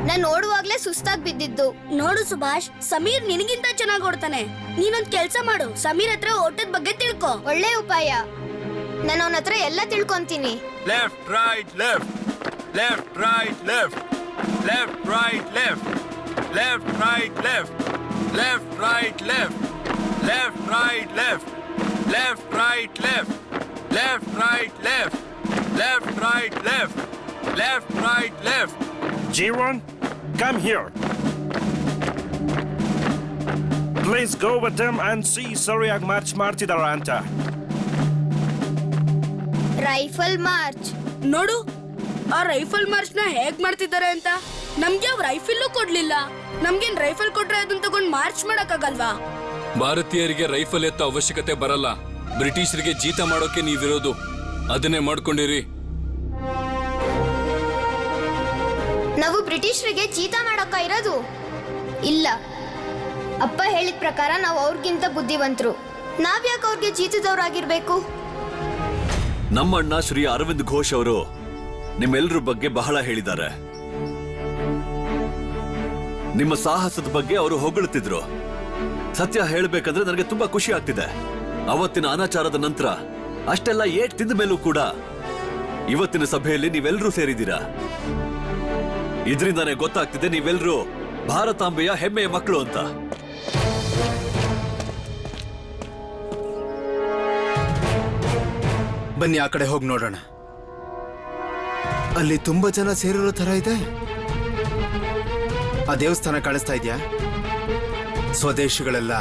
ನಾನು ಓಡುವಾಗ್ಲೇ ಸುಸ್ತಾಗಿ ಬಿದ್ದಿದ್ದು. ನೋಡು ಸುಭಾಷ್, ಸಮೀರ್ ನಿನಗಿಂತ ಚೆನ್ನಾಗಿ ಓಡ್ತಾನೆ. ನೀನೊಂದ್ ಕೆಲ್ಸ ಮಾಡು, ಸಮೀರ್ ಹತ್ರ ಓಟದ ಬಗ್ಗೆ ತಿಳ್ಕೊ. ಒಳ್ಳೆ ಉಪಾಯ. ನಾನು ಅವನ ಹತ್ರ ಎಲ್ಲ ತಿಳ್ಕೊಂತೀನಿ. Left right left, left right left, left right left, left right left, left right left, left right left, left right left, left right left, left right left, left right left. G1, come here. Please go with them and see ಸರಿಯಾಗಿ March ಮಾಡ್ತಿದಾರ ಅಂತ. Rifle March ನೋಡು, ಆ rifle March ನ ಹೇಗ್ ಮಾಡ್ತಿದ್ದಾರೆ ಅಂತ. ನಮ್ಗೆ ಯಾವ ರೈಫಲ್ ಕೊಡ್ಲಿಲ್ಲ. ನಮ್ಗೇನ್ ರೈಫಲ್ ಕೊಟ್ರೆ ಅದನ್ನ ತಗೊಂಡ್ ಮಾರ್ಚ್ ಮಾಡಕ್ಕಾಗಲ್ವಾ? ಭಾರತೀಯರಿಗೆ ರೈಫಲ್ ಎತ್ತ ಅವಶ್ಯಕತೆ ಬರಲ್ಲ. ಬ್ರಿಟಿಷರಿಗೆ ಜೀತ ಮಾಡೋಕೆ ನೀವಿರೋದು. ಅದನ್ನೇ ಮಾಡ್ಕೊಂಡಿರಿ. ನಾವು ಬ್ರಿಟಿಷರಿಗೆ ಜೀತ ಮಾಡಕ್ಕ ಇರೋದು ಇಲ್ಲ. ಅಪ್ಪ ಹೇಳಿದ ಪ್ರಕಾರ ನಾವು ಅವ್ರಿಗಿಂತ ಬುದ್ಧಿವಂತರು. ನಾವ್ಯಾಕೆ ಅವ್ರಿಗೆ ಜೀತದವ್ರಾಗಿರ್ಬೇಕು? ನಮ್ಮಣ್ಣ ಶ್ರೀ ಅರವಿಂದ್ ಘೋಷ್ ಅವರು ನಿಮ್ಮೆಲ್ಲರ ಬಗ್ಗೆ ಬಹಳ ಹೇಳಿದ್ದಾರೆ. ನಿಮ್ಮ ಸಾಹಸದ ಬಗ್ಗೆ ಅವರು ಹೊಗಳುತ್ತಿದ್ರು. ಸತ್ಯ ಹೇಳಬೇಕಂದ್ರೆ ನನಗೆ ತುಂಬಾ ಖುಷಿ ಆಗ್ತಿದೆ. ಅವತ್ತಿನ ಅನಾಚಾರದ ನಂತರ ಅಷ್ಟೆಲ್ಲ ಏಟ್ ತಿಂದ ಮೇಲೂ ಕೂಡ ಇವತ್ತಿನ ಸಭೆಯಲ್ಲಿ ನೀವೆಲ್ಲರೂ ಸೇರಿದ್ದೀರಾ. ಇದರಿಂದಾನೇ ಗೊತ್ತಾಗ್ತಿದೆ ನೀವೆಲ್ಲರೂ ಭಾರತಾಂಬೆಯ ಹೆಮ್ಮೆಯ ಮಕ್ಕಳು ಅಂತ. ಬನ್ನಿ ಆ ಕಡೆ ಹೋಗಿ ನೋಡೋಣ. ಅಲ್ಲಿ ತುಂಬಾ ಜನ ಸೇರಿರೋ ತರ ಇದೆ. ಆ ದೇವಸ್ಥಾನ ಕಾಣಿಸ್ತಾ ಇದೆಯಾ? ಸ್ವದೇಶಿಗಳೆಲ್ಲ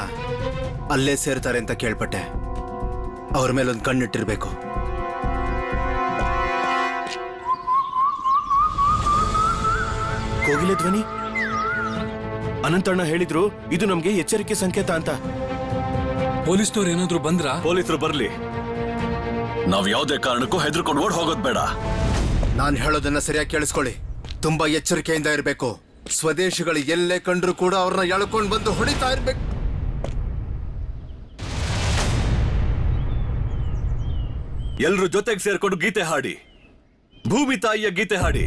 ಅಲ್ಲೇ ಸೇರ್ತಾರೆ ಅಂತ ಕೇಳ್ಪಟ್ಟೆ. ಅವ್ರ ಮೇಲೊಂದು ಕಣ್ಣಿಟ್ಟಿರ್ಬೇಕು. ಕೋಗಿಲೆ ಧ್ವನಿ. ಅನಂತಣ್ಣ ಹೇಳಿದ್ರು ಇದು ನಮ್ಗೆ ಎಚ್ಚರಿಕೆ ಸಂಕೇತ ಅಂತ. ಪೊಲೀಸ್ನವ್ರು ಏನಾದ್ರು ಬಂದ್ರ? ಪೊಲೀಸರು ಬರ್ಲಿ, ನಾವ್ ಯಾವುದೇ ಕಾರಣಕ್ಕೂ ಹೆದರ್ಕೊಂಡು ಓಡ್ ಹೋಗೋದ್ ಬೇಡ. ನಾನು ಹೇಳೋದನ್ನ ಸರಿಯಾಗಿ ಕೇಳಿಸ್ಕೊಳ್ಳಿ. ತುಂಬಾ ಎಚ್ಚರಿಕೆಯಿಂದ ಇರಬೇಕು. ಸ್ವದೇಶಿಗಳು ಎಲ್ಲೇ ಕಂಡ್ರು ಕೂಡ ಅವ್ರನ್ನ ಎಳ್ಕೊಂಡು ಬಂದು ಹೊಡಿತಾ ಇರ್ಬೇಕು. ಎಲ್ರು ಜೊತೆಗೆ ಸೇರ್ಕೊಂಡು ಗೀತೆ ಹಾಡಿ, ಭೂಮಿ ತಾಯಿಯ ಗೀತೆ ಹಾಡಿ.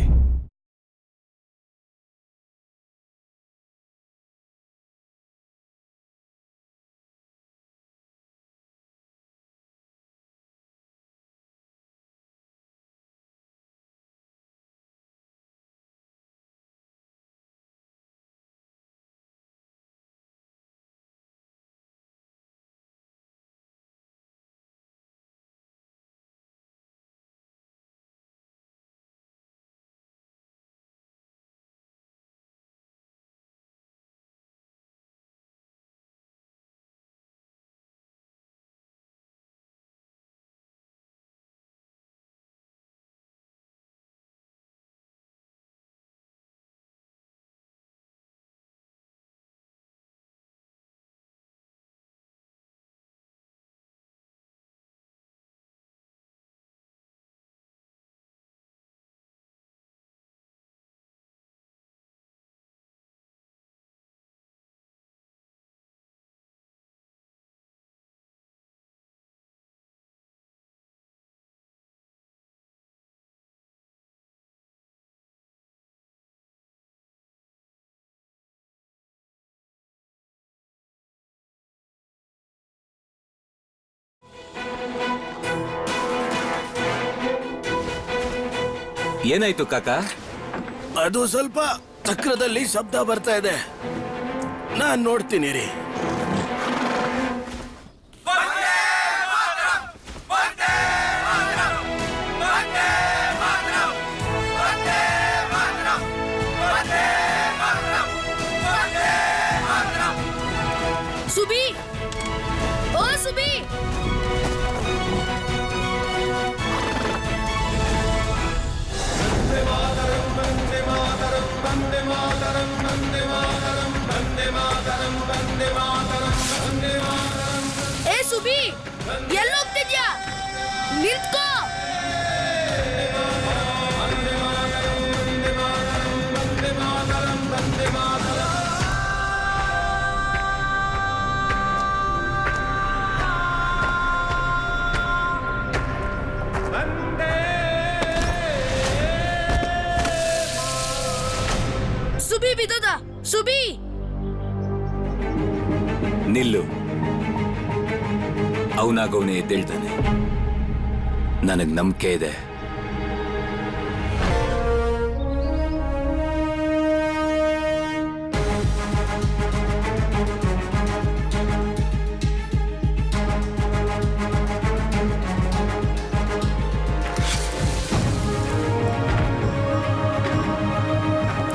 ಏನಾಯ್ತು ಕಾಕ? ಅದು ಸ್ವಲ್ಪ ಚಕ್ರದಲ್ಲಿ ಶಬ್ದ ಬರ್ತಾ ಇದೆ. ನಾನ್ ನೋಡ್ತೀನಿ ರೀ. ಸುಬಿ, ಓ ಸುಬಿ, ಏ ಸುಬಿ, ಎಲ್ಲೋಗ್ತಿದ್ಯಾ? ನಿಂತ್ಕೋ. ಸುಬಿ ಬಿದ್ದದ. ಸುಬಿ, ನಿಲ್ಲು. ಅವನಾಗವನೇ ಎದ್ದೇಳ್ತಾನೆ. ನನಗ್ ನಂಬಿಕೆ ಇದೆ.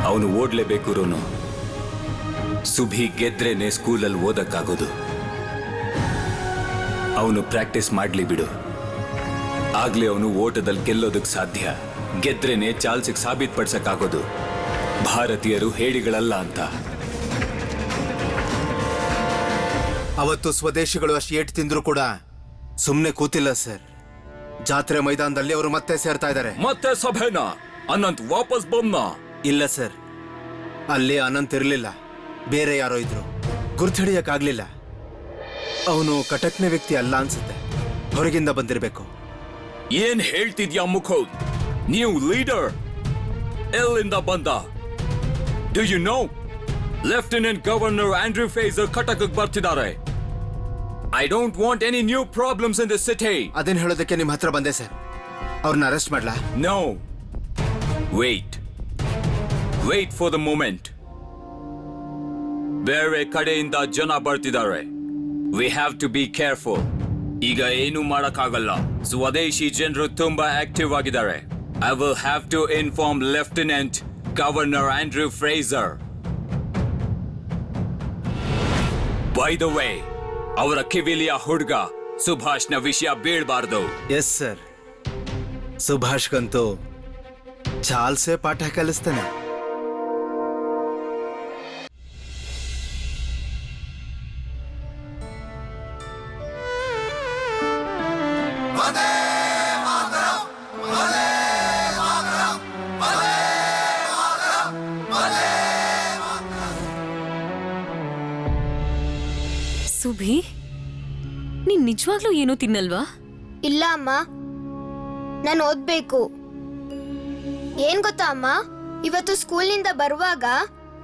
ಅವನು ಓಡ್ಲೇಬೇಕು ರೋನು. ಸುಭಿ ಗೆದ್ರೇನೆ ಸ್ಕೂಲಲ್ಲಿ ಓದಕ್ಕಾಗೋದು. ಅವನು ಪ್ರಾಕ್ಟೀಸ್ ಮಾಡ್ಲಿ ಬಿಡು. ಆಗ್ಲೇ ಅವನು ಓಟದಲ್ಲಿ ಗೆಲ್ಲೋದಕ್ಕೆ ಸಾಧ್ಯ. ಗೆದ್ರೇನೆ ಚಾರ್ಲ್ಸ್ಗೆ ಸಾಬೀತ್ಪಡ್ಸಕ್ಕಾಗೋದು ಭಾರತೀಯರು ಹೇಡಿಗಳಲ್ಲ ಅಂತ. ಅವತ್ತು ಸ್ವದೇಶಿಗಳು ಅಷ್ಟು ಏಟು ತಿಂದ್ರು ಕೂಡ ಸುಮ್ಮನೆ ಕೂತಿಲ್ಲ ಸರ್. ಜಾತ್ರೆ ಮೈದಾನದಲ್ಲಿ ಅವರು ಮತ್ತೆ ಸೇರ್ತಾ ಇದ್ದಾರೆ. ಮತ್ತೆ ಸಭೆನಾ? ಅನಂತ್ ವಾಪಸ್ ಬಂದ? ಇಲ್ಲ ಸರ್, ಅಲ್ಲಿ ಅನಂತ್ ಇರಲಿಲ್ಲ, ಬೇರೆ ಯಾರೋ ಇದ್ರು. ಗುರ್ತಿಡಿಯಕ್ಕಾಗ್ಲಿಲ್ಲ. ಅವನು ಕಟಕ್ನೆ ವ್ಯಕ್ತಿ ಅಲ್ಲ ಅನ್ಸುತ್ತೆ, ಹೊರಗಿಂದ ಬಂದಿರಬೇಕು. ಏನ್ ಹೇಳ್ತಿದ್ಯಾ ಮುಖೋದ್? ನೀವು ಲೀಡರ್ ಎಲ್ಲಿಂದ ಬಂದ? Do you know lieutenant governor Andrew Fraser ಕಟಕ್ಗೆ ಬರ್ತಿದ್ದಾರೆ. I don't want any new problems in the city. ಅದನ್ನ ಹೇಳೋದಕ್ಕೆ ನಿಮ್ಮ ಹತ್ರ ಬಂದೆ ಸರ್. ಅವ್ರನ್ನ ಅರೆಸ್ಟ್ ಮಾಡ್ಲಾ? No, wait wait for the moment. ಬೇರೆ ಕಡೆಯಿಂದ ಜನ ಬರ್ತಿದ್ದಾರೆ. We have to be careful. ಈಗ ಏನು ಮಾಡಕ್ಕಾಗಲ್ಲ. ಸ್ವದೇಶಿ ಜನರು ತುಂಬಾ ಆಕ್ಟಿವ್ ಆಗಿದ್ದಾರೆ. I will have to inform lieutenant governor Andrew Fraser. By the way, ಅವರ ಕಿವಿಲಿಯ ಹುಡುಗ ಸುಭಾಷ್ನ ವಿಷಯ ಬೀಳ್ಬಾರ್ದು. Yes sir. ಸುಭಾಷ್ಗಂತೂ ಚಾಲ್ಸೆ ಪಾಠ ಕಲಿಸ್ತಾನೆ. ಸುಭಿ, ನೀನ್ ನಿಜವಾಗ್ಲೂ ಏನೂ ತಿನ್ನಲ್ವಾ? ಇಲ್ಲ ಅಮ್ಮ, ನಾನು ಓದ್ಬೇಕು. ಏನ್ ಗೊತ್ತಾ ಅಮ್ಮ, ಇವತ್ತು ಸ್ಕೂಲ್ನಿಂದ ಬರುವಾಗ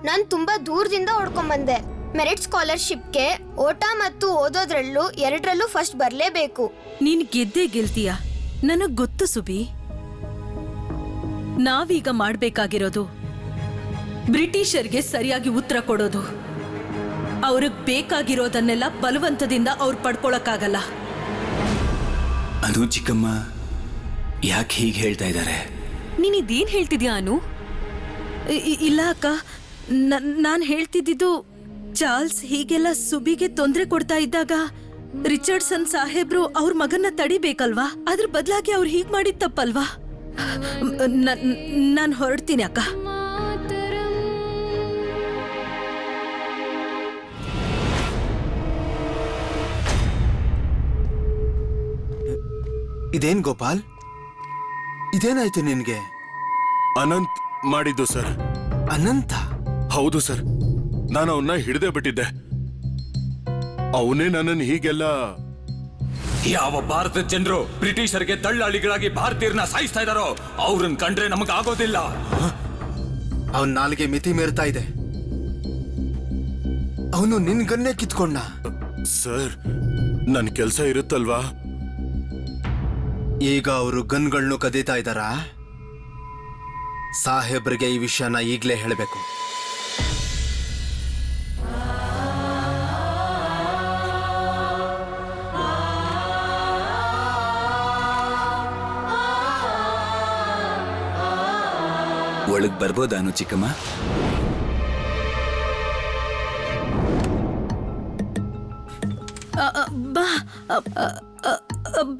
ನಾನು ತುಂಬಾ ದೂರದಿಂದ ಓಡ್ಕೊಂಡ್ಬಂದೆ. ಮೆರಿಟ್ ಸ್ಕಾಲರ್ಶಿಪ್ಗೆ ಓಟ ಮತ್ತು ಓದೋದ್ರಲ್ಲೂ ಎರಡರಲ್ಲೂ ಫಸ್ಟ್ ಬರ್ಲೇಬೇಕು. ನೀನ್ ಗೆದ್ದೇ ಗೆಲ್ತೀಯ, ನನಗ್ ಗೊತ್ತು ಸುಬಿ. ನಾವೀಗ ಮಾಡ್ಬೇಕಾಗಿರೋದು ಬ್ರಿಟಿಷರ್ಗೆ ಸರಿಯಾಗಿ ಉತ್ತರ ಕೊಡೋದು. ಅವ್ರಿಗೆ ಬೇಕಾಗಿರೋದನ್ನೆಲ್ಲ ಬಲವಂತದಿಂದ ಅವ್ರು ಪಡ್ಕೊಳಕ್ಕಾಗಲ್ಲ. ಅನು ಚಿಕ್ಕಮ್ಮ ಯಾಕೆ ಹೀಗೆ ಹೇಳ್ತಾ ಇದ್ದಾರೆ? ನೀನ್ ಇದೇನ್ ಹೇಳ್ತಿದ್ಯಾ ಅನು? ಇಲ್ಲ ಅಕ್ಕ, ನಾನ್ ಹೇಳ್ತಿದ್ದಿದ್ದು ಚಾರ್ಲ್ಸ್ ಹೀಗೆಲ್ಲ ಸುಬಿಗೆ ತೊಂದರೆ ಕೊಡ್ತಾ ಇದ್ದಾಗ ರಿಚರ್ಡ್ಸನ್ ಸಾಹೇಬ್ರು ಅವ್ರ ಮಗನ್ನ ತಡಿಬೇಕಲ್ವಾ? ಅದ್ರ ಬದಲಾಗಿ ಅವ್ರು ಹೀಗ್ ಮಾಡಿದ್ ತಪ್ಪಲ್ವಾ? ನಾನ್ ಹೊರಡ್ತೀನಿ ಅಕ್ಕ. ಇದೇನ್ ಗೋಪಾಲ್, ಇದೇನಾಯ್ತು ನಿನ್ಗೆ? ಅನಂತ್ ಮಾಡಿದ್ದು ಸರ್. ಅನಂತ? ಹೌದು ಸರ್, ನಾನು ಅವನ್ನ ಹಿಡಿದೇ ಬಿಟ್ಟಿದ್ದೆ. ಅವನೇ ನನ್ನನ್ನು ಹೀಗೆಲ್ಲ. ಯಾವ ಭಾರತದ ಜನರು ಬ್ರಿಟಿಷರಿಗೆ ದಳ್ಳಾಳಿಗಳಾಗಿ ಭಾರತೀಯರನ್ನ ಸಾಯಿಸ್ತಾ ಇದಾರೋ ಅವ್ರನ್ನ ಕಂಡ್ರೆ ನಮಗ ಆಗೋದಿಲ್ಲ. ಅವನ್ ನಾಲ್ಗೆ ಮಿತಿ ಮೀರ್ತಾ ಇದೆ. ಅವನು ನಿನ್ ಗನ್ನೇ ಕಿತ್ಕೊಂಡ. ಸರ್, ನನ್ ಕೆಲ್ಸ ಇರುತ್ತಲ್ವಾ? ಈಗ ಅವರು ಗನ್ಗಳನ್ನು ಕದೀತಾ ಇದ್ದಾರಾ? ಸಾಹೇಬ್ರಿಗೆ ಈ ವಿಷಯನ ಈಗ್ಲೇ ಹೇಳಬೇಕು. ಒಳಗ್ ಬರ್ಬೋದಾನು ಚಿಕ್ಕಮ್ಮ? ಬಾ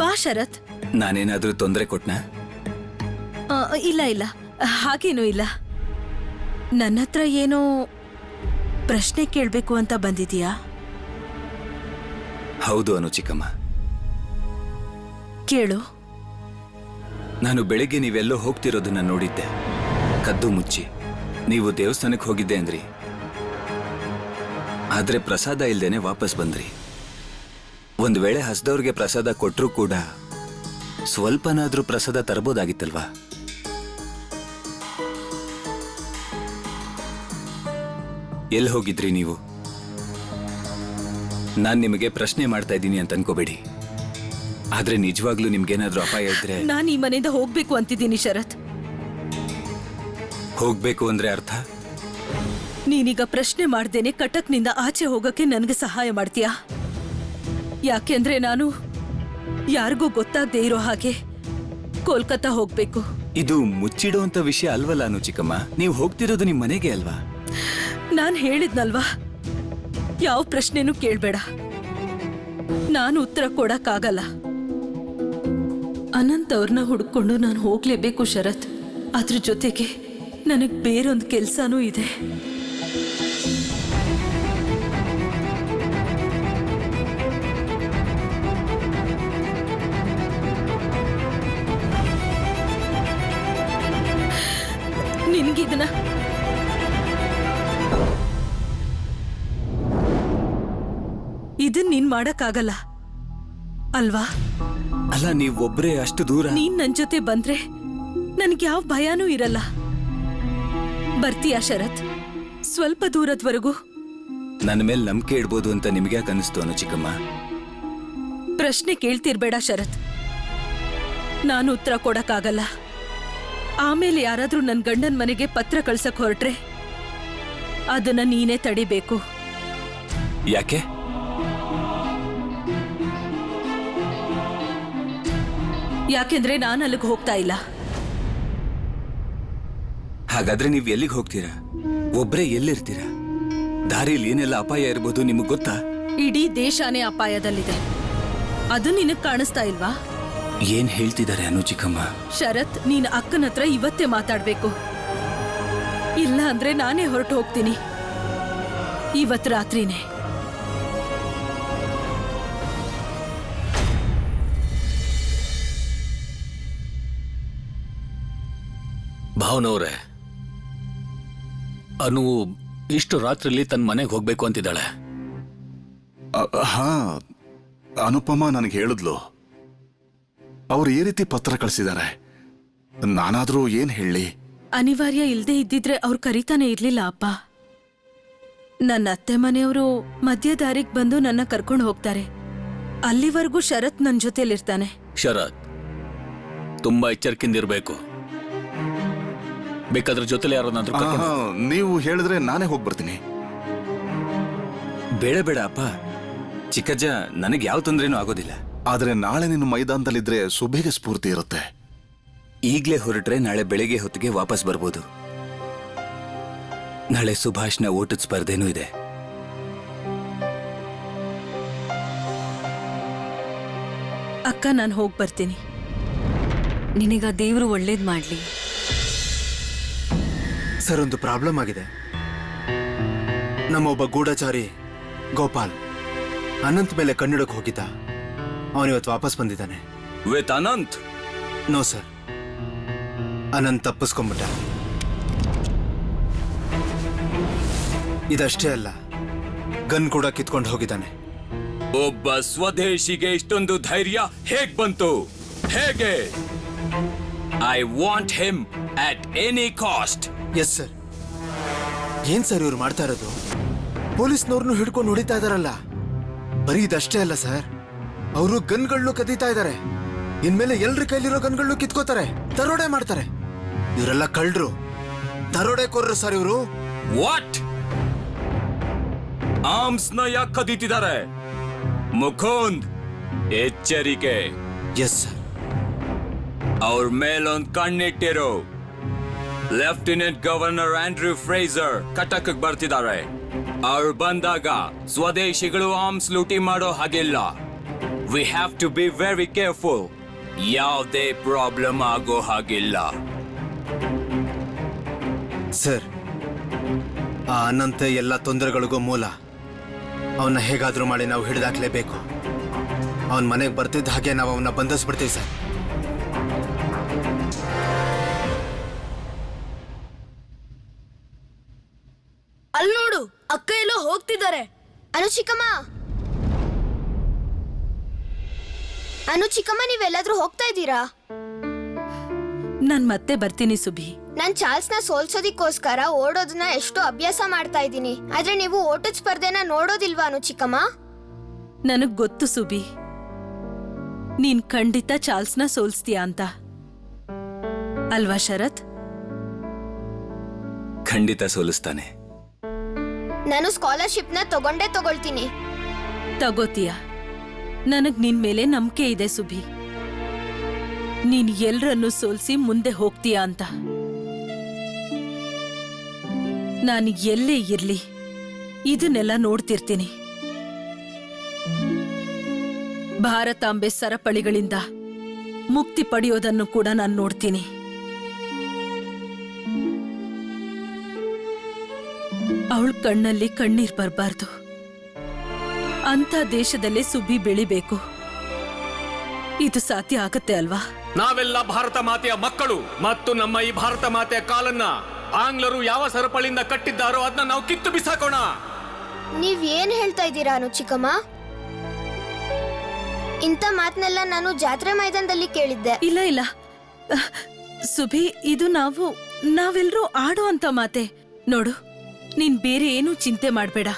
ಬಾ ಶರತ್. ನಾನೇನಾದ್ರೂ ತೊಂದರೆ ಕೊಟ್ನಾ? ಇಲ್ಲ ಇಲ್ಲ, ಹಾಗೇನೂ ಇಲ್ಲ. ನನ್ನ ಹತ್ರ ಏನೋ ಪ್ರಶ್ನೆ ಕೇಳಬೇಕು ಅಂತ ಬಂದಿದೀಯಾ? ಹೌದು ಅನು ಚಿಕ್ಕಮ್ಮ. ಕೇಳು. ನಾನು ಬೆಳಿಗ್ಗೆ ನೀವೆಲ್ಲೋ ಹೋಗ್ತಿರೋದನ್ನ ನೋಡಿದ್ದೆ, ಕದ್ದು ಮುಚ್ಚಿ. ನೀವು ದೇವಸ್ಥಾನಕ್ಕೆ ಹೋಗಿದ್ದೆ ಅಂದ್ರಿ, ಆದ್ರೆ ಪ್ರಸಾದ ಇಲ್ದೇನೆ ವಾಪಸ್ ಬಂದ್ರಿ. ಒಂದ್ ವೇಳೆ ಹಸ್ದವ್ರಿಗೆ ಪ್ರಸಾದ ಕೊಟ್ರೂ ಕೂಡ ಸ್ವಲ್ಪನಾದ್ರೂ ಪ್ರಸಾದ ತರಬಹುದಾಗಿತ್ತಲ್ವಾ? ಎಲ್ಲಿ ಹೋಗಿದ್ರಿ ನೀವು? ನಾನ್ ನಿಮಗೆ ಪ್ರಶ್ನೆ ಮಾಡ್ತಾ ಇದ್ದೀನಿ ಅಂತ ಅನ್ಕೋಬೇಡಿ, ಆದ್ರೆ ನಿಜವಾಗ್ಲೂ ನಿಮ್ಗೇನಾದ್ರೂ ಅಪಾಯ ಇದ್ರೆ. ನಾನು ಈ ಮನೆಯಿಂದ ಹೋಗ್ಬೇಕು ಅಂತಿದ್ದೀನಿ ಶರತ್. ಹೋಗ್ಬೇಕು ಅಂದ್ರೆ ಅರ್ಥ? ನೀನೀಗ ಪ್ರಶ್ನೆ ಮಾಡ್ದೇನೆ ಕಟಕ್ನಿಂದ ಆಚೆ ಹೋಗಕ್ಕೆ ನನಗೆ ಸಹಾಯ ಮಾಡ್ತೀಯಾ? ಯಾಕೆಂದ್ರೆ ನಾನು ಯಾರಿಗೂ ಗೊತ್ತಾಗದೆ ಇರೋ ಹಾಗೆ ಕೋಲ್ಕತ್ತಾ ಹೋಗ್ಬೇಕು. ಇದು ಮುಚ್ಚಿಡುವಂತ ವಿಷಯ ಅಲ್ವಲ್ಲ ಅನು ಚಿಕ್ಕಮ್ಮ. ನೀವು ಹೋಗ್ತಿರೋದು ನಿಮ್ ಮನೆಗೆ ಅಲ್ವಾ? ನಾನ್ ಹೇಳಿದ್ನಲ್ವಾ, ಯಾವ ಪ್ರಶ್ನೆನೂ ಕೇಳ್ಬೇಡ. ನಾನು ಉತ್ತರ ಕೊಡಕ್ಕಾಗಲ್ಲ. ಅನಂತ್ ಅವ್ರನ್ನ ಹುಡ್ಕೊಂಡು ನಾನು ಹೋಗ್ಲೇಬೇಕು ಶರತ್. ಅದ್ರ ಜೊತೆಗೆ ನನಗ್ ಬೇರೊಂದು ಕೆಲ್ಸನೂ ಇದೆ. ನಿನ್ಗಿದನ್ನ ಇದನ್ ನೀನ್ ಮಾಡಕ್ಕಾಗಲ್ಲ ಅಲ್ವಾ? ಅಲ್ಲ, ನೀವೊಬ್ರೇ ಅಷ್ಟು ದೂರ. ನೀನ್ ನನ್ ಜೊತೆ ಬಂದ್ರೆ ನನ್ಗೆ ಯಾವ ಭಯನೂ ಇರಲ್ಲ. ಬರ್ತೀಯಾ ಶರತ್? ಸ್ವಲ್ಪ ದೂರದ್ವರೆಗೂ. ನನ್ನ ಮೇಲೆ ನಂಬಿಕೆ ಇಡ್ಬೋದು ಅಂತ ನಿಮ್ಗೆ ಯಾಕೆ ಅನಿಸ್ತು ಅನು ಚಿಕ್ಕಮ್ಮ? ಪ್ರಶ್ನೆ ಕೇಳ್ತಿರ್ಬೇಡ ಶರತ್. ನಾನು ಉತ್ತರ ಕೊಡಕ್ಕಾಗಲ್ಲ. ಆಮೇಲೆ ಯಾರಾದ್ರೂ ನನ್ ಗಂಡನ್ ಮನೆಗೆ ಪತ್ರ ಕಳ್ಸಕ್ ಹೊರಟ್ರೆ ಅದನ್ನ ನೀನೇ ತಡಿಬೇಕು. ಯಾಕೆ? ಯಾಕೆಂದ್ರೆ ನಾನು ಅಲ್ಲಿಗೆ ಹೋಗ್ತಾ ಇಲ್ಲ. ಹಾಗಾದ್ರೆ ನೀವು ಎಲ್ಲಿಗೆ ಹೋಗ್ತೀರಾ? ಒಬ್ರೇ ಎಲ್ಲಿರ್ತೀರಾ? ದಾರಿಲಿ ಏನೆಲ್ಲ ಅಪಾಯ ಇರ್ಬೋದು ನಿಮಗ್ ಗೊತ್ತಾ? ಇಡೀ ದೇಶನೇ ಅಪಾಯದಲ್ಲಿದೆ. ಅದು ನಿನಗ್ ಕಾಣಿಸ್ತಾ ಇಲ್ವಾ? ಏನ್ ಹೇಳ್ತಿದ್ದಾರೆ ಅನು ಚಿಕ್ಕಮ್ಮ? ಶರತ್, ನೀನ್ ಅಕ್ಕನ ಹತ್ರ ಇವತ್ತೇ ಮಾತಾಡ್ಬೇಕು. ಇಲ್ಲ ಅಂದ್ರೆ ನಾನೇ ಹೊರಟು ಹೋಗ್ತೀನಿ ಇವತ್ ರಾತ್ರಿನೇ. ಭಾವನವ್ರೆ, ಅನು ಇಷ್ಟು ರಾತ್ರಿಲಿ ತನ್ನ ಮನೆಗೆ ಹೋಗ್ಬೇಕು ಅಂತಿದ್ದಾಳೆ. ಹಾ, ಅನುಪಮ ನನಗೆ ಹೇಳಿದ್ಲು. ಅವ್ರು ಈ ರೀತಿ ಪತ್ರ ಕಳಿಸಿದ್ದಾರೆ. ನಾನಾದ್ರೂ ಏನ್ ಹೇಳಿ? ಅನಿವಾರ್ಯ ಇಲ್ದೇ ಇದ್ದಿದ್ರೆ ಅವ್ರು ಕರೀತಾನೆ ಇರ್ಲಿಲ್ಲ ಅಪ್ಪ. ನನ್ನ ಅತ್ತೆ ಮನೆಯವರು ಮಧ್ಯ ದಾರಿಗೆ ಬಂದು ನನ್ನ ಕರ್ಕೊಂಡು ಹೋಗ್ತಾರೆ. ಅಲ್ಲಿವರೆಗೂ ಶರತ್ ನನ್ನ ಜೊತೆಲಿರ್ತಾನೆ. ಶರತ್ ತುಂಬಾ ಎಚ್ಚರಿಕೆಯಿಂದಿರ್ಬೇಕು. ಬೇಕಾದ್ರೆ ಜೊತೆಲಿ ಯಾರನ್ನಾದ್ರೂ ಕರ್ಕೊಂಡು ನೀವು ಹೇಳಿದ್ರೆ ನಾನೇ ಹೋಗಿ ಬರ್ತೀನಿ. ಬೇಡ ಬೇಡ ಅಪ್ಪ, ಚಿಕ್ಕಜ್ಜ, ನನಗೆ ಯಾವ ತೊಂದ್ರೆನೂ ಆಗೋದಿಲ್ಲ. ಆದ್ರೆ ನಾಳೆ ನೀನು ಮೈದಾನದಲ್ಲಿದ್ರೆ ಸುಬೇಗೆ ಸ್ಫೂರ್ತಿ ಇರುತ್ತೆ. ಈಗ್ಲೇ ಹೊರಟ್ರೆ ನಾಳೆ ಬೆಳಿಗ್ಗೆ ಹೊತ್ತಿಗೆ ವಾಪಸ್ ಬರ್ಬೋದು. ನಾಳೆ ಸುಭಾಷ್ನ ಓಟದ ಸ್ಪರ್ಧೆನೂ ಇದೆ. ಅಕ್ಕ, ನಾನು ಹೋಗಿ ಬರ್ತೀನಿ. ನಿನಗ ದೇವ್ರು ಒಳ್ಳೇದ್ ಮಾಡ್ಲಿ. ಸರ್, ಒಂದು ಪ್ರಾಬ್ಲಮ್ ಆಗಿದೆ. ನಮ್ಮೊಬ್ಬ ಗೂಢಚಾರಿ ಗೋಪಾಲ್ ಅನಂತ್ ಮೇಲೆ ಕಣ್ಣಿಡಕ್ ಹೋಗಿದ್ದ. ಅವನಿವತ್ತು ವಾಪಸ್ ಬಂದಿದ್ದಾನೆ. With Anant? No sir, Anant ತಪ್ಪಿಸ್ಕೊಂಡ್ಬಿಟ್ಟ. ಇದಷ್ಟೇ ಅಲ್ಲ, ಗನ್ ಕೂಡ ಕಿತ್ಕೊಂಡು ಹೋಗಿದ್ದಾನೆ. ಒಬ್ಬ ಸ್ವದೇಶಿಗೆ ಇಷ್ಟೊಂದು ಧೈರ್ಯ ಹೇಗ್ ಬಂತು? ಹೇಗೆ? I want him at any cost. Yes sir. ಏನ್ ಸರ್ ಇವ್ರು ಮಾಡ್ತಾ ಇರೋದು? ಪೊಲೀಸ್ನವ್ರನ್ನು ಹಿಡ್ಕೊಂಡು ಹೊಡಿತಾ ಇದಾರಲ್ಲ. ಬರೀ ಇದಷ್ಟೇ ಅಲ್ಲ ಸರ್, ಅವರು ಗನ್ಗಳನ್ನು ಕದೀತಾ ಇದ್ದಾರೆ. ಇನ್ಮೇಲೆ ಎಲ್ರ ಕೈಲಿರೋ ಗನ್ಗಳನ್ನು ಕಿತ್ಕೋತಾರೆ, ದರೋಡೆ ಮಾಡ್ತಾರೆ. ಇವರೆಲ್ಲ ಕಳ್ರು, ದರೋಡೆಕೋರರು ಸರ್ ಇವರು. ವಾಟ್? ಆರ್ಮ್ಸ್ ನ ಯಾಕೆ ಕದೀತಿದ್ದಾರೆ? ಮುಕುಂದ್, ಎಚ್ಚರಿಕೆ. Yes sir. ಅವ್ರ ಮೇಲೊಂದ್ ಕಣ್ಣಿಟ್ಟಿರೋ. Lieutenant governor Andrew Fraser Cuttack ಬರ್ತಿದ್ದಾರೆ. ಅವ್ರು ಬಂದಾಗ ಸ್ವದೇಶಿಗಳು ಆರ್ಮ್ಸ್ ಲೂಟಿ ಮಾಡೋ ಹಾಗಿಲ್ಲ. We have to be very careful. ಯಾವುದೇ ಪ್ರಾಬ್ಲಮ್ ಆಗೋ ಹಾಗಿಲ್ಲ. ಸರ್, ಆ ಅನಂತ ಎಲ್ಲ ತೊಂದರೆಗಳಿಗೂ ಮೂಲ. ಅವನ್ನ ಹೇಗಾದ್ರೂ ಮಾಡಿ ನಾವು ಹಿಡಿದಾಕ್ಲೇಬೇಕು. ಅವನ ಮನೆಗೆ ಬರ್ತಿದ್ದ ಹಾಗೆ ನಾವು ಅವನ್ನ ಬಂಧಿಸ್ಬಿಡ್ತೀವಿ ಸರ್. ಅಲ್ಲಿ ನೋಡು, ಅಕ್ಕ ಎಲ್ಲೋ ಹೋಗ್ತಿದ್ದಾರೆ. ಅನು ಚಿಕ್ಕಮ್ಮ, ಅನು ಚಿಕ್ಕಮ್ಮ, ನೀವೆಲ್ಲಾದ್ರೂ ಹೋಗ್ತಾ ಇದ್ದೀರಾ? ನಾನ್ ಮತ್ತೆ ಬರ್ತೀನಿ ಸುಭಿ. ನಾನ್ ಚಾರ್ಲ್ಸ್ನ ಸೋಲ್ಸೋದಿಕ್ಕೋಸ್ಕರ ಓಡೋದನ್ನ ಎಷ್ಟೋ ಅಭ್ಯಾಸ ಮಾಡ್ತಾ ಇದ್ದೀನಿ. ಆದ್ರೆ ನೀವು ಓಟದ ಸ್ಪರ್ಧೆನ ನೋಡೋದಿಲ್ವಾ ಅನು ಚಿಕ್ಕಮ್ಮ? ನನಗ್ ಗೊತ್ತು ಸುಬಿ, ನೀನ್ ಖಂಡಿತ ಚಾರ್ಲ್ಸ್ನ ಸೋಲ್ಸ್ತೀಯ ಅಂತ ಅಲ್ವಾ ಶರತ್? ಖಂಡಿತ ಸೋಲಿಸ್ತಾನೆ. ನಾನು ಸ್ಕಾಲರ್ಶಿಪ್ನ ತಗೊಳ್ತೀನಿ. ತಗೋತೀಯ? ನನಗ್ ನಿನ್ ಮೇಲೆ ನಂಬಿಕೆ ಇದೆ ಸುಬಿ. ನೀನ್ ಎಲ್ರನ್ನೂ ಸೋಲ್ಸಿ ಮುಂದೆ ಹೋಗ್ತೀಯ ಅಂತ. ನಾನು ಎಲ್ಲೇ ಇರ್ಲಿ ಇದನ್ನೆಲ್ಲ ನೋಡ್ತಿರ್ತೀನಿ. ಭಾರತಾಂಬೆ ಸರಪಳಿಗಳಿಂದ ಮುಕ್ತಿ ಪಡೆಯೋದನ್ನು ಕೂಡ ನಾನು ನೋಡ್ತೀನಿ. ಅವಳ ಕಣ್ಣಲ್ಲಿ ಕಣ್ಣೀರ್ ಬರಬಾರ್ದು. ಅಂತ ದೇಶದಲ್ಲೇ ಸುಬ್ಬಿ ಬೆಳಿಬೇಕು. ಇದು ಸಾಧ್ಯ ಆಗತ್ತೆ ಅಲ್ವಾ? ನಾವೆಲ್ಲ ಭಾರತ ಮಾತೆಯ ಮಕ್ಕಳು ಮತ್ತು ನಮ್ಮ ಈ ಭಾರತ ಮಾತೆಯ ಕಾಲನ್ನ ಆಂಗ್ಲರು ಯಾವ ಸರಪಳಿಯಿಂದ ಕಟ್ಟಿದ್ದಾರೋ ಅದನ್ನ ನಾವು ಕಿತ್ತು ಬಿಸಾಕೋಣ. ನೀವ್ ಏನ್ ಹೇಳ್ತಾ ಇದ್ದೀರಾ ಅನು ಚಿಕ್ಕಮ್ಮ? ಇಂಥ ಮಾತನ್ನೆಲ್ಲ ನಾನು ಜಾತ್ರೆ ಮೈದಾನದಲ್ಲಿ ಕೇಳಿದ್ದೆ. ಇಲ್ಲ ಇಲ್ಲ ಸುಬಿ, ಇದು ನಾವೆಲ್ಲರೂ ಆಡೋ ಅಂತ ಮಾತೆ. ನೋಡು, ನೀನ್ ಬೇರೆ ಏನೂ ಚಿಂತೆ ಮಾಡ್ಬೇಡ.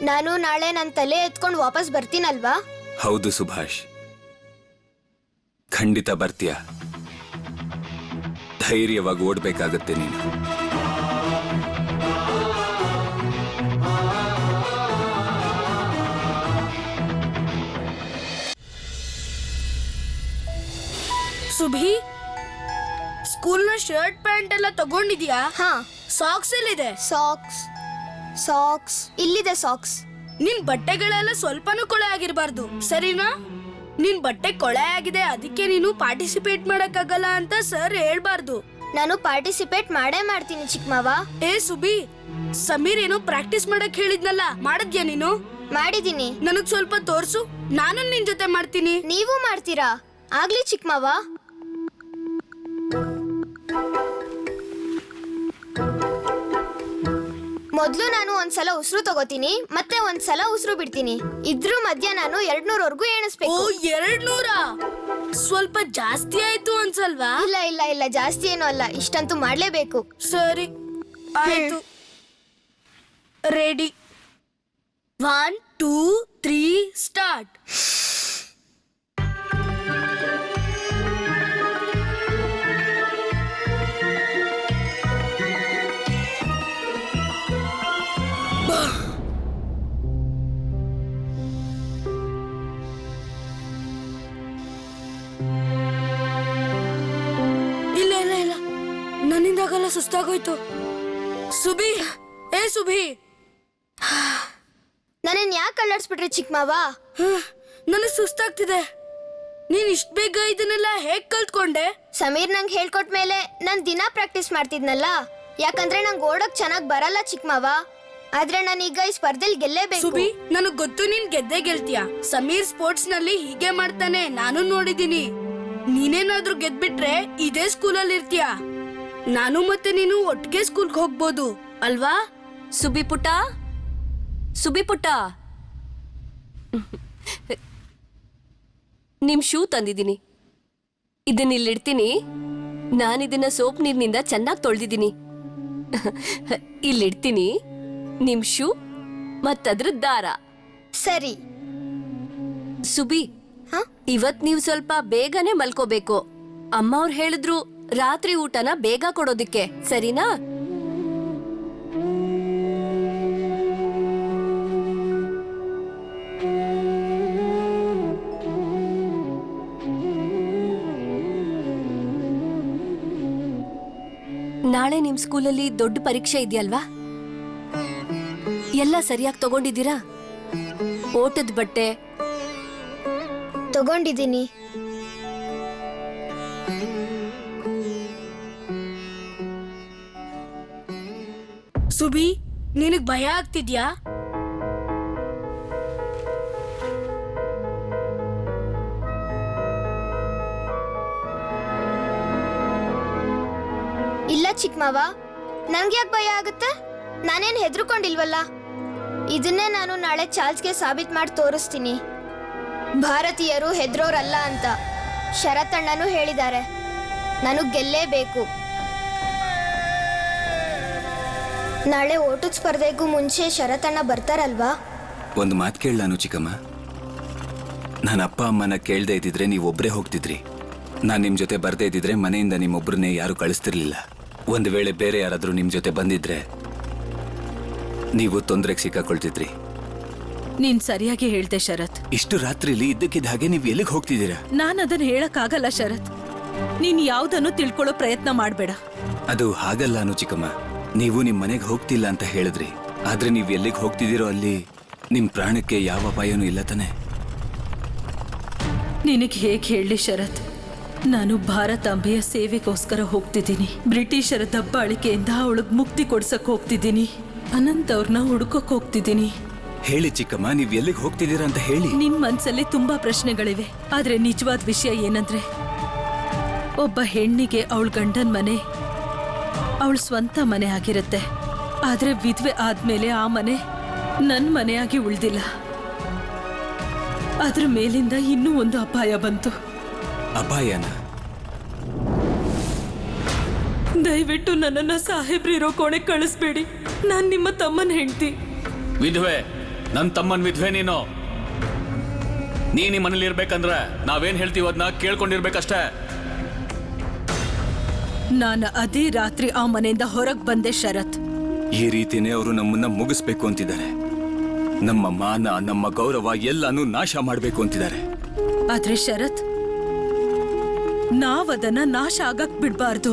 ನಾನು ನಾಳೆ ನನ್ನ ತಲೆ ಎತ್ಕೊಂಡು ವಾಪಸ್ ಬರ್ತೀನಲ್ವಾ? ಹೌದು ಸುಭಾಷ್, ಖಂಡಿತ ಬರ್ತೀಯ. ಧೈರ್ಯವಾಗಿ ಓಡ್ಬೇಕಾಗತ್ತೆ ನೀನು. ಸುಭಿ, ಸ್ಕೂಲ್ನ ಶರ್ಟ್ ಪ್ಯಾಂಟ್ ಎಲ್ಲ ತಗೊಂಡಿದ್ಯಾ? ಹಾ. ಸಾಕ್ಸ್ ಎಲ್ಲಿದೆ? ಸಾಕ್ಸ್ ಇಲ್ಲಿದೆ. ಸಾಕ್ಸ್. ನಿನ್ ಬಟ್ಟೆಗಳೆಲ್ಲ ಸ್ವಲ್ಪನೂ ಕೊಳೆ ಆಗಿರ್ಬಾರ್ದು, ಸರಿನಾ? ನಿನ್ ಬಟ್ಟೆ ಕೊಳೆ ಆಗಿದೆ, ಅದಕ್ಕೆ ನೀನು ಪಾರ್ಟಿಸಿಪೇಟ್ ಮಾಡಕ್ಕಾಗಲ್ಲ ಅಂತ ಸರ್ ಹೇಳ್ಬಾರ್ದು. ನಾನು ಪಾರ್ಟಿಸಿಪೇಟ್ ಮಾಡೇ ಮಾಡ್ತೀನಿ ಚಿಕ್ಕಮ್ಮವ. ಏ ಸುಬಿ, ಸಮೀರ್ ಏನೋ ಪ್ರಾಕ್ಟೀಸ್ ಮಾಡಕ್ ಹೇಳಿದ್ನಲ್ಲ, ಮಾಡಿದ್ಯಾ ನೀನು? ಮಾಡಿದೀನಿ. ನನಗ್ ಸ್ವಲ್ಪ ತೋರ್ಸು, ನಾನು ನಿನ್ ಜೊತೆ ಮಾಡ್ತೀನಿ. ನೀವು ಮಾಡ್ತೀರಾ? ಆಗ್ಲಿ ಚಿಕ್ಕಮ್ಮವ. ಮೊದ್ಲು ನಾನು ಒಂದ್ಸಲ ಉಸಿರು ತಗೋತೀನಿ, ಮತ್ತೆ ಒಂದ್ಸಲ ಉಸಿರು ಬಿಡ್ತೀನಿ. ಇದ್ರ ಮಧ್ಯ ನಾನು 200 ಎಣಿಸ್ಬೇಕು. ಓ, 200? ಸ್ವಲ್ಪ ಜಾಸ್ತಿ ಆಯ್ತು ಅನ್ಸಲ್ವಾ? ಇಲ್ಲ ಇಲ್ಲ ಇಲ್ಲ, ಜಾಸ್ತಿ ಏನೂ ಅಲ್ಲ, ಇಷ್ಟಂತೂ ಮಾಡ್ಲೇಬೇಕು. ಸರಿ ಆಯ್ತು. ರೆಡಿ? 1 2 3 ಸ್ಟಾರ್ಟ್. ಇಲ್ಲ ಇಲ್ಲ ಇಲ್ಲ, ನನ್ನಿಂದಾಗಲ್ಲ, ಸುಸ್ತಾಗೋಯ್ತು. ಸುಬಿ, ಏ ಸುಬಿ, ನನ್ನನ್ ಯಾಕೆ ಅಲ್ಲಾಡ್ಸ್ಬಿಟ್ರಿ ಚಿಕ್ಕಮ್ಮವ? ನನಗ್ ಸುಸ್ತಾಗ್ತಿದೆ. ನೀನ್ ಇಷ್ಟ ಬೇಗ ಇದನ್ನೆಲ್ಲ ಹೇಗ್ ಕಲ್ತ್ಕೊಂಡೆ? ಸಮೀರ್ ನಂಗೆ ಹೇಳ್ಕೊಟ್ಮೇಲೆ ನಾನ್ ದಿನ ಪ್ರಾಕ್ಟೀಸ್ ಮಾಡ್ತಿದ್ನಲ್ಲ. ಯಾಕಂದ್ರೆ ನಂಗೆ ಓಡೋಕ್ ಚೆನ್ನಾಗ್ ಬರಲ್ಲ ಚಿಕ್ಕಮ್ಮವ. ಆದ್ರೆ ನಾನೀಗ ಈ ಸ್ಪರ್ಧೆಲ್ ಗೆಲ್ಲೇಬೇಕು. ಸುಬಿ, ನನಗ್ ಗೊತ್ತು ನೀನ್ ಗೆದ್ದೇ ಗೆಲ್ತೀಯ. ಸಮೀರ್ ಸ್ಪೋರ್ಟ್ಸ್ ನಲ್ಲಿ ಹೀಗೆ ಮಾಡ್ತಾನೆ, ನಾನು ನೋಡಿದೀನಿ. ನೀನೇನಾದ್ರೂ ಗೆದ್ಬಿಟ್ರೆ ಇದೇ ಸ್ಕೂಲಲ್ಲಿ ಇರ್ತೀಯ. ನಾನು ಮತ್ತೆ ನೀನು ಒಟ್ಟಿಗೆ ಸ್ಕೂಲ್ಗೆ ಹೋಗ್ಬೋದು ಅಲ್ವಾ? ಸುಬಿ ಪುಟ್ಟ, ಸುಬಿ ಪುಟ್ಟ, ನಿಮ್ ಶೂ ತಂದಿದ್ದೀನಿ. ಇದನ್ನ ಇಲ್ಲಿಡ್ತೀನಿ. ನಾನಿದನ್ನ ಸೋಪ್ ನೀರಿನಿಂದ ಚೆನ್ನಾಗಿ ತೊಳೆದಿದ್ದೀನಿ. ಇಲ್ಲಿಡ್ತೀನಿ ನಿಮ್ ಶೂ ಮತ್ತದ್ರ ದಾರ. ಸರಿ. ಸುಬಿ, ಇವತ್ ನೀವು ಸ್ವಲ್ಪ ಬೇಗನೆ ಮಲ್ಕೋಬೇಕು. ಅಮ್ಮ ಅವ್ರು ಹೇಳಿದ್ರು ರಾತ್ರಿ ಊಟನ ಬೇಗ ಕೊಡೋದಿಕ್ಕೆ, ಸರಿನಾ? ನಾಳೆ ನಿಮ್ ಸ್ಕೂಲಲ್ಲಿ ದೊಡ್ಡ ಪರೀಕ್ಷೆ ಇದೆಯಲ್ವಾ? ಎಲ್ಲ ಸರಿಯಾಗಿ ತಗೊಂಡಿದ್ದೀರಾ? ಓಟದ ಬಟ್ಟೆ ತಗೊಂಡಿದ್ದೀನಿ. ಸುಬಿ, ನಿನಗ್ ಭಯ ಆಗ್ತಿದ್ಯಾ? ಇಲ್ಲ ಚಿಕ್ಕಮ್ಮವ, ನಂಗೆ ಯಾಕೆ ಭಯ ಆಗುತ್ತೆ? ನಾನೇನು ಹೆದರ್ಕೊಂಡಿಲ್ವಲ್ಲ. ಇದನ್ನೇ ನಾನು ನಾಳೆ ಚಾರ್ಲ್ಸ್ಗೆ ಸಾಬೀತ್ ಮಾಡಿ ತೋರಿಸ್ತೀನಿ. ಭಾರತೀಯರು ಹೆದರೋರಲ್ಲ ಅಂತ ಶರತ್ ಅಣ್ಣನೂ ಹೇಳಿದ್ದಾರೆ. ನಾನು ಗೆಲ್ಲೇಬೇಕು. ನಾಳೆ ಓಟದ ಸ್ಪರ್ಧೆಗೂ ಮುಂಚೆ ಶರತ್ ಅಣ್ಣ ಬರ್ತಾರಲ್ವಾ? ಒಂದು ಮಾತು ಕೇಳ ನಾನು ಚಿಕ್ಕಮ್ಮ. ನನ್ನ ಅಪ್ಪ ಅಮ್ಮನ ಕೇಳದೆ ಇದ್ದಿದ್ರೆ ನೀವು ಒಬ್ಬರೇ ಹೋಗ್ತಿದ್ರಿ. ನಾನು ನಿಮ್ಮ ಜೊತೆ ಬರ್ದೇ ಇದ್ದಿದ್ರೆ ಮನೆಯಿಂದ ನಿಮ್ಮೊಬ್ಬರನ್ನೇ ಯಾರು ಕಳಿಸ್ತಿರ್ಲಿಲ್ಲ. ಒಂದು ವೇಳೆ ಬೇರೆ ಯಾರಾದರೂ ನಿಮ್ಮ ಜೊತೆ ಬಂದಿದ್ರೆ ನೀವು ತೊಂದರೆಗೆ ಸಿಕ್ಕಾಕೊಳ್ತಿದ್ರಿ. ನೀನ್ ಸರಿಯಾಗಿ ಹೇಳ್ದೆ ಶರತ್. ಇಷ್ಟು ರಾತ್ರಿಲಿ ಇದ್ದಕ್ಕಿದ್ದ ಹಾಗೆ ನೀವು ಎಲ್ಲಿಗೆ ಹೋಗ್ತಿದ್ದೀರಾ? ನಾನು ಅದನ್ನ ಹೇಳಕ್ಕಾಗಲ್ಲ ಶರತ್. ನೀನ್ ಯಾವ್ದನ್ನು ತಿಳ್ಕೊಳ್ಳೋ ಪ್ರಯತ್ನ ಮಾಡ್ಬೇಡ. ಅದು ಹಾಗಲ್ಲ ಅನು ಚಿಕ್ಕಮ್ಮ. ನೀವು ನಿಮ್ಮ ಮನೆಗೆ ಹೋಗ್ತಿಲ್ಲ ಅಂತ ಹೇಳಿದ್ರಿ. ಆದ್ರೆ ನೀವು ಎಲ್ಲಿಗೆ ಹೋಗ್ತಿದ್ದೀರೋ ಅಲ್ಲಿ ನಿಮ್ ಪ್ರಾಣಕ್ಕೆ ಯಾವ ಅಪಾಯನೂ ಇಲ್ಲ ತಾನೆ? ನಿನಗೆ ಹೇಗೆ ಹೇಳಲಿ ಶರತ್, ನಾನು ಭಾರತಾಂಬೆಯ ಸೇವೆಗೋಸ್ಕರ ಹೋಗ್ತಿದ್ದೀನಿ. ಬ್ರಿಟಿಷರ ದಬ್ಬಾಳಿಕೆಯಿಂದ ಅವಳಿಗೆ ಮುಕ್ತಿ ಕೊಡ್ಸಕ್ ಹೋಗ್ತಿದ್ದೀನಿ. ಅನಂತ್ ಅವ್ರನ್ನ ಹುಡುಕಕ್ ಹೋಗ್ತಿದ್ದೀನಿ. ಹೇಳಿ ಚಿಕ್ಕಮ್ಮ, ನೀವು ಎಲ್ಲಿಗೆ ಹೋಗ್ತಿದ್ದೀರಾ ಅಂತ ಹೇಳಿ. ನಿನ್ ಮನ್ಸಲ್ಲಿ ತುಂಬಾ ಪ್ರಶ್ನೆಗಳಿವೆ. ಆದ್ರೆ ನಿಜವಾದ ವಿಷಯ ಏನಂದ್ರೆ, ಒಬ್ಬ ಹೆಣ್ಣಿಗೆ ಅವಳ ಗಂಡನ್ ಮನೆ ಅವಳ ಸ್ವಂತ ಮನೆ ಆಗಿರುತ್ತೆ. ಆದ್ರೆ ವಿಧವೆ ಆದ್ಮೇಲೆ ಆ ಮನೆ ನನ್ ಮನೆಯಾಗಿ ಉಳ್ದಿಲ್ಲ. ಅದ್ರ ಮೇಲಿಂದ ಇನ್ನೂ ಒಂದು ಅಪಾಯ ಬಂತು. ಅಪಾಯನ? ದಯವಿಟ್ಟು ನನ್ನನ್ನ ಸಾಹೇಬ್ರಿರೋ ಕೋಣೆ ಕಳಿಸ್ಬೇಡಿ. ನಾನ್ ನಿಮ್ಮ ತಮ್ಮನ ಹೆಂಡ್ತಿ. ವಿಧವೆ? ನನ್ನ ತಮ್ಮನ್ ವಿಧವೆ ನೀನು? ನೀ ಮನೇಲಿ ಇರ್ಬೇಕಂದ್ರೆ ನಾವೇನ್ ಹೇಳ್ತೀವಿ ಅದನ್ನ ಕೇಳ್ಕೊಂಡಿರ್ಬೇಕಷ್ಟೇ. ನಾನು ಅದೇ ರಾತ್ರಿ ಆ ಮನೆಯಿಂದ ಹೊರಗೆ ಬಂದೆ ಶರತ್. ಈ ರೀತಿನೇ ಅವರು ನಮ್ಮನ್ನ ಮುಗಿಸ್ಬೇಕು ಅಂತಿದ್ದಾರೆ. ನಮ್ಮ ಮಾನ, ನಮ್ಮ ಗೌರವ ಎಲ್ಲಾನು ನಾಶ ಮಾಡಬೇಕು ಅಂತಿದ್ದಾರೆ. ಆದ್ರೆ ಶರತ್, ನಾವದನ್ನ ನಾಶ ಆಗಕ್ ಬಿಡ್ಬಾರ್ದು.